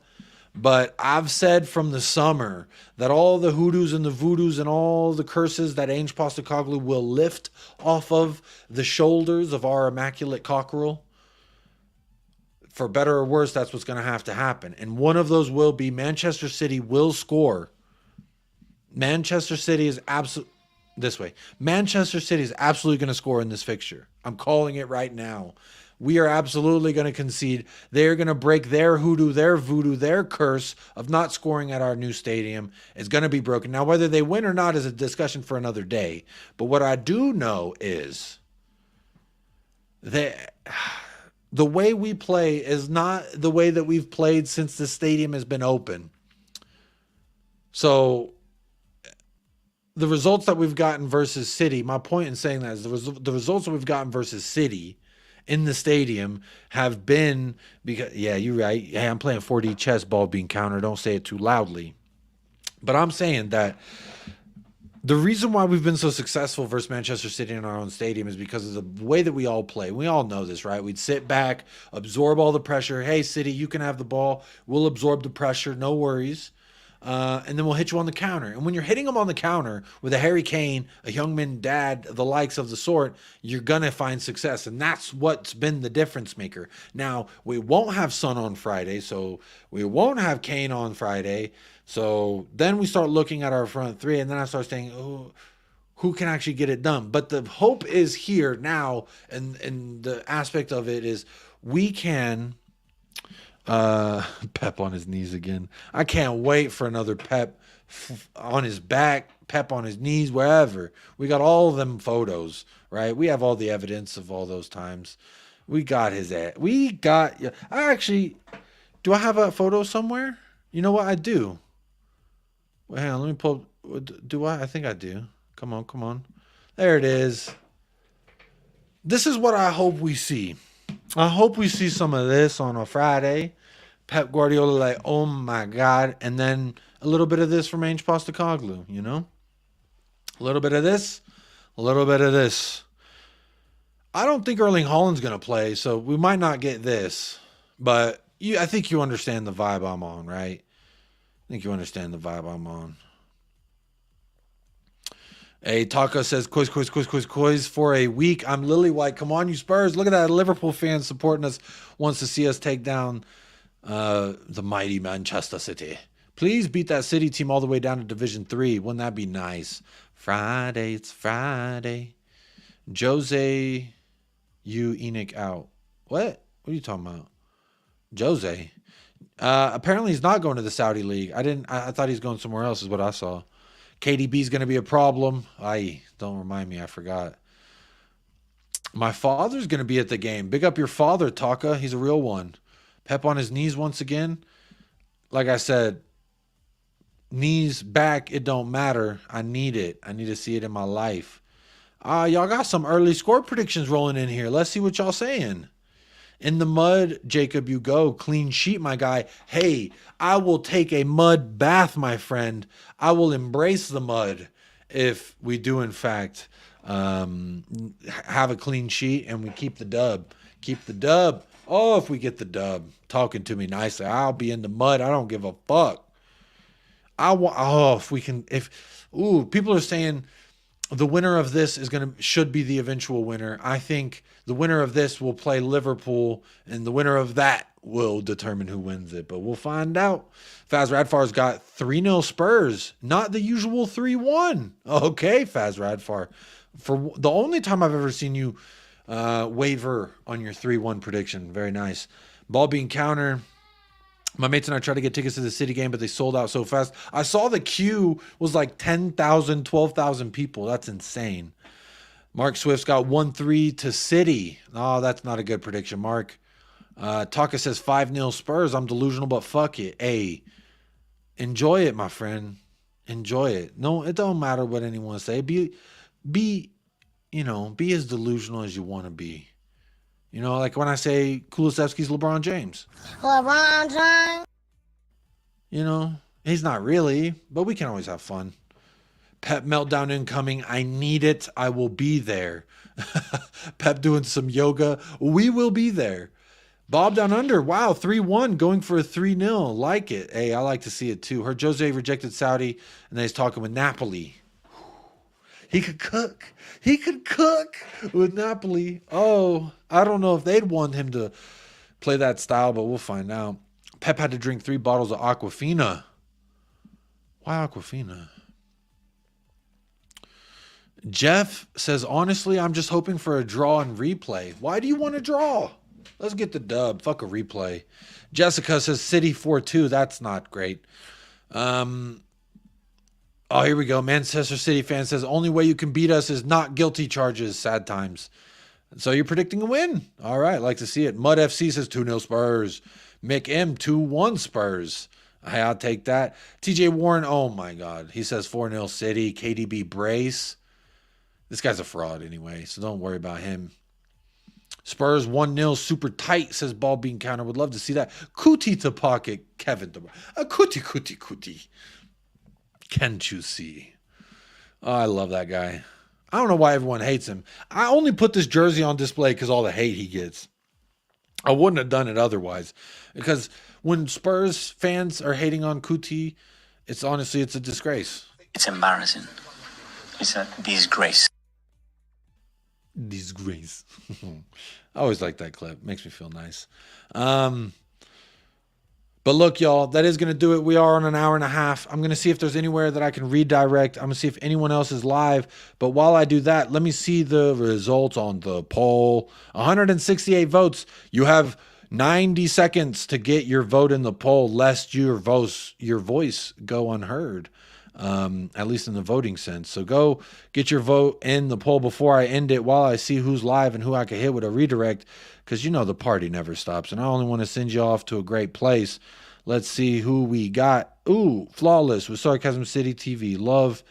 But I've said from the summer that all the hoodoos and the voodoos and all the curses that Ange Postecoglou will lift off of the shoulders of our immaculate cockerel, for better or worse, that's what's going to have to happen. And one of those will be Manchester City will score. Manchester City is Manchester City is absolutely going to score in this fixture. I'm calling it right now. We are absolutely going to concede. They're going to break their hoodoo, their voodoo, their curse of not scoring at our new stadium. It's going to be broken. Now, whether they win or not is a discussion for another day. But what I do know is that the way we play is not the way that we've played since the stadium has been open. So the results that we've gotten versus City, my point in saying that is the results that we've gotten versus City in the stadium have been because, yeah, you're right. Hey, I'm playing 4D chess, ball being counter. Don't say it too loudly. But I'm saying that the reason why we've been so successful versus Manchester City in our own stadium is because of the way that we all play. We all know this, right? We'd sit back, absorb all the pressure. Hey, City, you can have the ball. We'll absorb the pressure. No worries. And then we'll hit you on the counter. And when you're hitting them on the counter with a Harry Kane, a Youngman Dad, the likes of the sort, you're going to find success. And that's what's been the difference maker. Now, we won't have Son on Friday, so we won't have Kane on Friday. So then we start looking at our front three, and then I start saying, oh, who can actually get it done? But the hope is here now, and the aspect of it is we can... Pep on his knees again. I can't wait for another Pep on his back, Pep on his knees, wherever. We got all of them photos, right? We have all the evidence of all those times. We got his ad. We got... I actually... Do I have a photo somewhere? You know what? I do. Well, hang on. Let me pull... Do I? I think I do. Come on, come on. There it is. This is what I hope we see. I hope we see some of this on a Friday. Pep Guardiola like, oh my God. And then a little bit of this from Ange Postecoglou, you know? A little bit of this, a little bit of this. I don't think Erling Haaland's going to play, so we might not get this. But I think you understand the vibe I'm on, right? I think you understand the vibe I'm on. Hey, Taka says, quiz for a week. I'm Lily White. Come on, you Spurs. Look at that. Liverpool fans supporting us, wants to see us take down the mighty Manchester City. Please beat that City team all the way down to Division 3. Wouldn't that be nice? Friday, it's Friday. Jose, you Enoch out. What? What are you talking about? Jose. Apparently he's not going to the Saudi League. I thought he's going somewhere else is what I saw. KDB's going to be a problem. Don't remind me. I forgot. My father's going to be at the game. Big up your father, Taka. He's a real one. Pep on his knees once again. Like I said, Knees back, it don't matter. I need it. I need to see it in my life. Y'all got some early score predictions rolling in here. Let's see what y'all saying. In the mud, Jacob, you go. Clean sheet, my guy. Hey, I will take a mud bath, my friend. I will embrace the mud if we do, in fact, have a clean sheet and we keep the dub. Keep the dub. Oh, if we get the dub. Talking to me nicely. I'll be in the mud. I don't give a fuck. If we can, people are saying the winner of this should be the eventual winner. I think the winner of this will play Liverpool, and the winner of that will determine who wins it. But we'll find out. Faz Radfar's got 3-0 Spurs, not the usual 3-1. Okay, Faz Radfar. For the only time I've ever seen you waver on your 3-1 prediction. Very nice. Ball being counter. My mates and I tried to get tickets to the City game, but they sold out so fast. I saw the queue was like 10,000, 12,000 people. That's insane. Mark Swift's got 1-3 to City. Oh, that's not a good prediction, Mark. Taka says 5-0 Spurs. I'm delusional, but fuck it. Hey, enjoy it, my friend. Enjoy it. No, it don't matter what anyone say. Be as delusional as you want to be. You know, like when I say Kulusevski's LeBron James. LeBron James. You know, he's not really, but we can always have fun. Pep meltdown incoming. I need it. I will be there. Pep doing some yoga. We will be there. Bob down under. Wow, 3-1 going for a 3-0. Like it. Hey, I like to see it too. Heard Jose rejected Saudi, and then he's talking with Napoli. He could cook. He could cook with Napoli. Oh, I don't know if they'd want him to play that style, but we'll find out. Pep had to drink 3 bottles of Aquafina. Why Aquafina? Jeff says, honestly, I'm just hoping for a draw and replay. Why do you want to draw? Let's get the dub. Fuck a replay. Jessica says City 4-2. That's not great. Oh, here we go. Manchester City fan says, only way you can beat us is not guilty charges. Sad times. So you're predicting a win. All right. Like to see it. Mud FC says 2-0 Spurs. Mick M 2-1 Spurs. Hey, I'll take that. TJ Warren. Oh my God. He says 4-0 City. KDB brace. This guy's a fraud anyway, so don't worry about him. Spurs 1-0 super tight, says ball being counter. Would love to see that. Cootie to pocket. Kevin. Cootie. Can't you see? Oh, I love that guy. I don't know why everyone hates him. I only put this jersey on display because all the hate he gets. I wouldn't have done it otherwise. Because when Spurs fans are hating on Kuti, it's honestly a disgrace. It's embarrassing. It's a disgrace. Disgrace. I always like that clip. Makes me feel nice. But look, y'all, that is going to do it. We are on an hour and a half. I'm going to see if there's anywhere that I can redirect. I'm going to see if anyone else is live. But while I do that, let me see the results on the poll. 168 votes. You have 90 seconds to get your vote in the poll, lest your voice go unheard, at least in the voting sense. So go get your vote in the poll before I end it, while I see who's live and who I can hit with a redirect, because you know the party never stops, and I only want to send you off to a great place. Let's see who we got. Ooh, Flawless with Sarcasm City TV. Love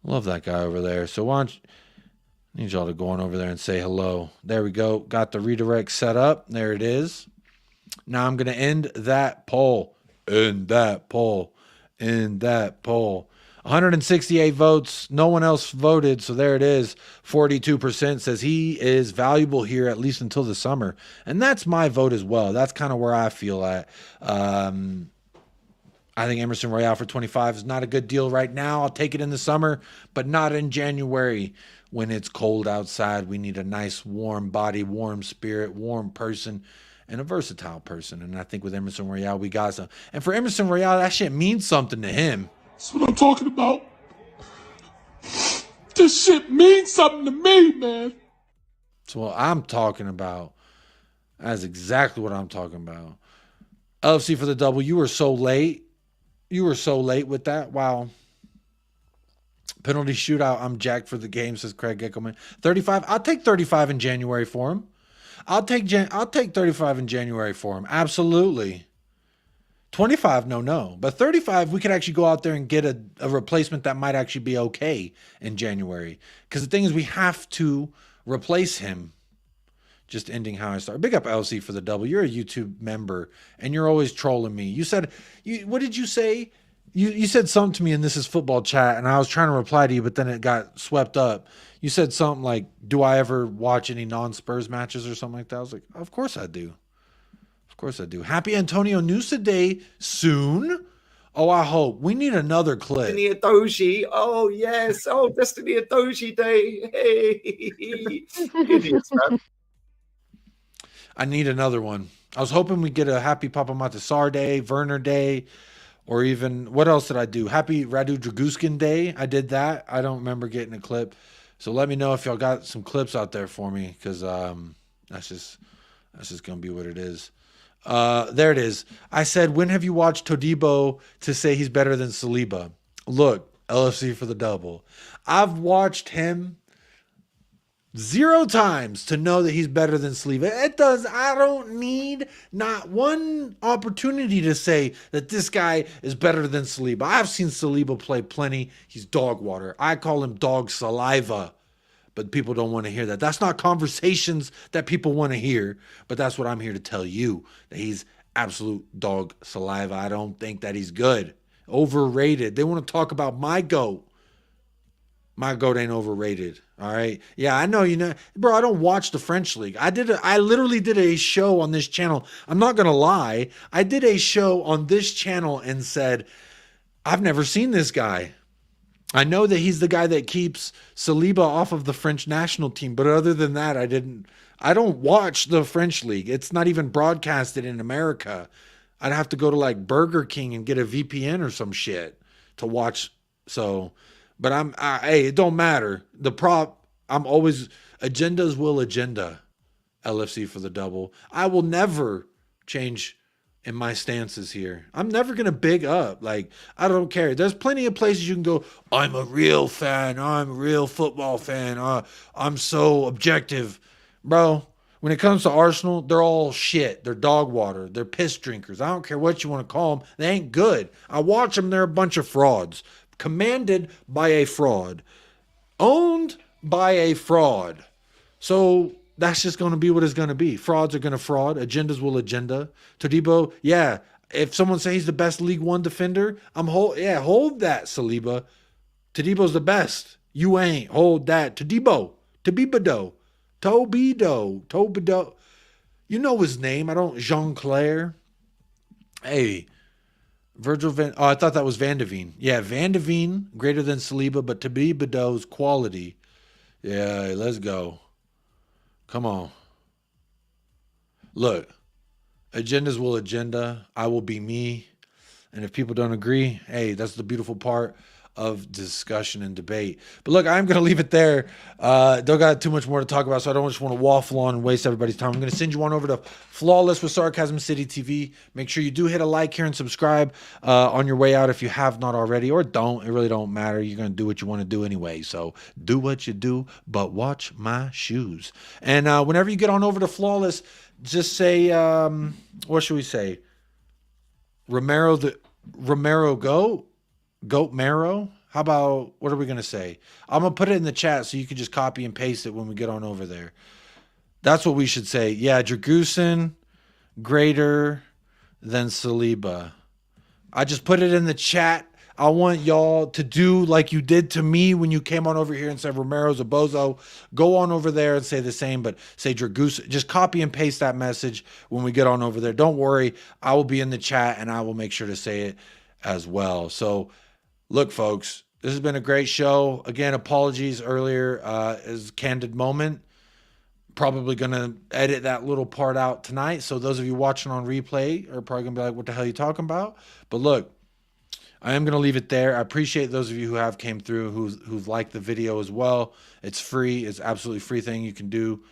that guy over there. So why don't you, need y'all to go on over there and say hello. There we go. Got the redirect set up. There it is. Now I'm going to end that poll. End that poll. 168 votes. No one else voted, so there it is. 42% says he is valuable here at least until the summer. And that's my vote as well. That's kind of where I feel at. I think Emerson Royale for 25 is not a good deal right now. I'll take it in the summer, but not in January when it's cold outside. We need a nice warm body, warm spirit, warm person, and a versatile person. And I think with Emerson Royale, we got some. And for Emerson Royale, that shit means something to him. That's what I'm talking about. This shit means something to me, man. That's what I'm talking about. That's exactly what I'm talking about. LFC for the double. You were so late. You were so late with that. Wow. Penalty shootout. I'm jacked for the game, says Craig Geckelman. 35. I'll take 35 in January for him. I'll take 35 in January for him. Absolutely. 25, no. But 35, we could actually go out there and get a replacement that might actually be okay in January. Because the thing is, we have to replace him. Just ending how I start. Big up LC for the double. You're a YouTube member, and you're always trolling me. You said, what did you say? You said something to me, and this is football chat, and I was trying to reply to you, but then it got swept up. You said something like, do I ever watch any non-Spurs matches or something like that? I was like, of course I do. Of course I do. Happy Antonio NUSA Day soon. Oh, I hope. We need another clip. Destiny Adoji. Oh, yes. Oh, Destiny Adoji Day. Hey. Idiots, man. I need another one. I was hoping we get a Happy Papa Matasar Day, Werner Day, or even, what else did I do? Happy Radu Draguskin Day. I did that. I don't remember getting a clip. So let me know if y'all got some clips out there for me, because that's just going to be what it is. There it is. I said, when have you watched Todibo to say he's better than Saliba? Look, LFC for the double. I've watched him 0 times to know that he's better than Saliba. I don't need not one opportunity to say that this guy is better than Saliba. I've seen Saliba play plenty. He's dog water. I call him dog saliva. But people don't want to hear that. That's not conversations that people want to hear. But that's what I'm here to tell you. That he's absolute dog saliva. I don't think that he's good. Overrated. They want to talk about my GOAT. My GOAT ain't overrated. All right. Yeah, I know, bro, I don't watch the French league. I literally did a show on this channel. I'm not going to lie. I did a show on this channel and said, I've never seen this guy. I know that he's the guy that keeps Saliba off of the French national team, but other than that, I don't watch the French league. It's not even broadcasted in America. I'd have to go to like Burger King and get a VPN or some shit to watch. So, but hey, it don't matter. I'm always, agendas will agenda. LFC for the double. I will never change in my stances here. I'm never going to big up. Like, I don't care. There's plenty of places you can go, I'm a real fan. I'm a real football fan. I'm so objective. Bro, when it comes to Arsenal, they're all shit. They're dog water. They're piss drinkers. I don't care what you want to call them. They ain't good. I watch them. They're a bunch of frauds. Commanded by a fraud. Owned by a fraud. So that's just going to be what it's going to be. Frauds are going to fraud. Agendas will agenda. Todibo, yeah. If someone says he's the best League One defender, hold that, Saliba. Todibo's the best. You ain't. Hold that. Tobido. You know his name. I don't. Jean-Claire. Hey. I thought that was Van de Veen. Yeah, Van de Veen, greater than Saliba, but Tobido's quality. Yeah, let's go. Come on. Look, agendas will agenda. I will be me. And if people don't agree, hey, that's the beautiful part of discussion and debate. But look, I'm going to leave it there. Don't got too much more to talk about, so I don't just want to waffle on and waste everybody's time. I'm going to send you on over to Flawless with Sarcasm City TV. Make sure you do hit a like here and subscribe on your way out if you have not already, or don't. It really don't matter. You're going to do what you want to do anyway. So do what you do, but watch my shoes. And whenever you get on over to Flawless, just say, what should we say? Romero Goat Marrow? How about, what are we going to say? I'm going to put it in the chat so you can just copy and paste it when we get on over there. That's what we should say. Yeah, Dragusin greater than Saliba. I just put it in the chat. I want y'all to do like you did to me when you came on over here and said Romero's a bozo. Go on over there and say the same, but say Dragusin. Just copy and paste that message when we get on over there. Don't worry. I will be in the chat and I will make sure to say it as well. So, look, folks, this has been a great show. Again, apologies earlier is a candid moment. Probably going to edit that little part out tonight. So those of you watching on replay are probably going to be like, what the hell are you talking about? But look, I am going to leave it there. I appreciate those of you who have came through, who've liked the video as well. It's free. It's absolutely free thing you can do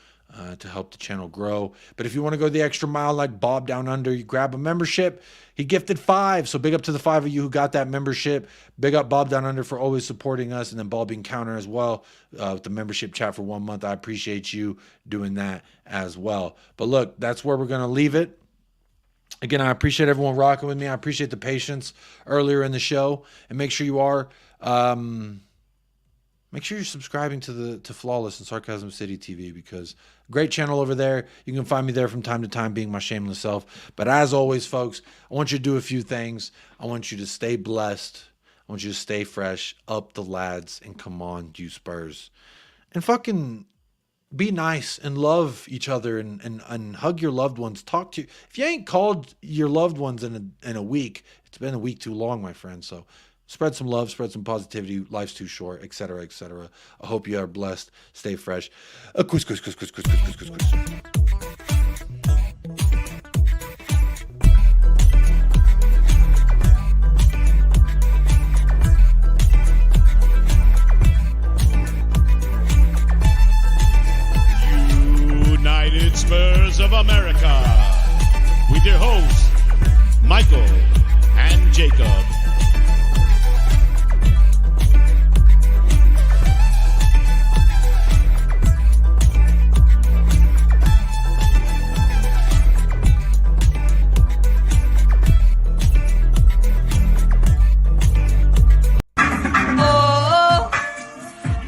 to help the channel grow. But if you want to go the extra mile like Bob Down Under, you grab a membership. He gifted 5. So big up to the 5 of you who got that membership. Big up Bob Down Under for always supporting us. And then Ball Bean Counter as well with the membership chat for 1 month. I appreciate you doing that as well. But look, that's where we're going to leave it. Again, I appreciate everyone rocking with me. I appreciate the patience earlier in the show, and make sure you are. Make sure you're subscribing to Flawless and Sarcasm City TV, because great channel over there. You can find me there from time to time, being my shameless self. But as always, folks, I want you to do a few things. I want you to stay blessed. I want you to stay fresh. Up the lads, and come on, you Spurs, and fucking be nice and love each other, and hug your loved ones. Talk to you. If you ain't called your loved ones in a week, it's been a week too long, my friend. So spread some love, spread some positivity. Life's too short, etc., etc. I hope you are blessed. Stay fresh. United Spurs of America, with your hosts, Michael and Jacob.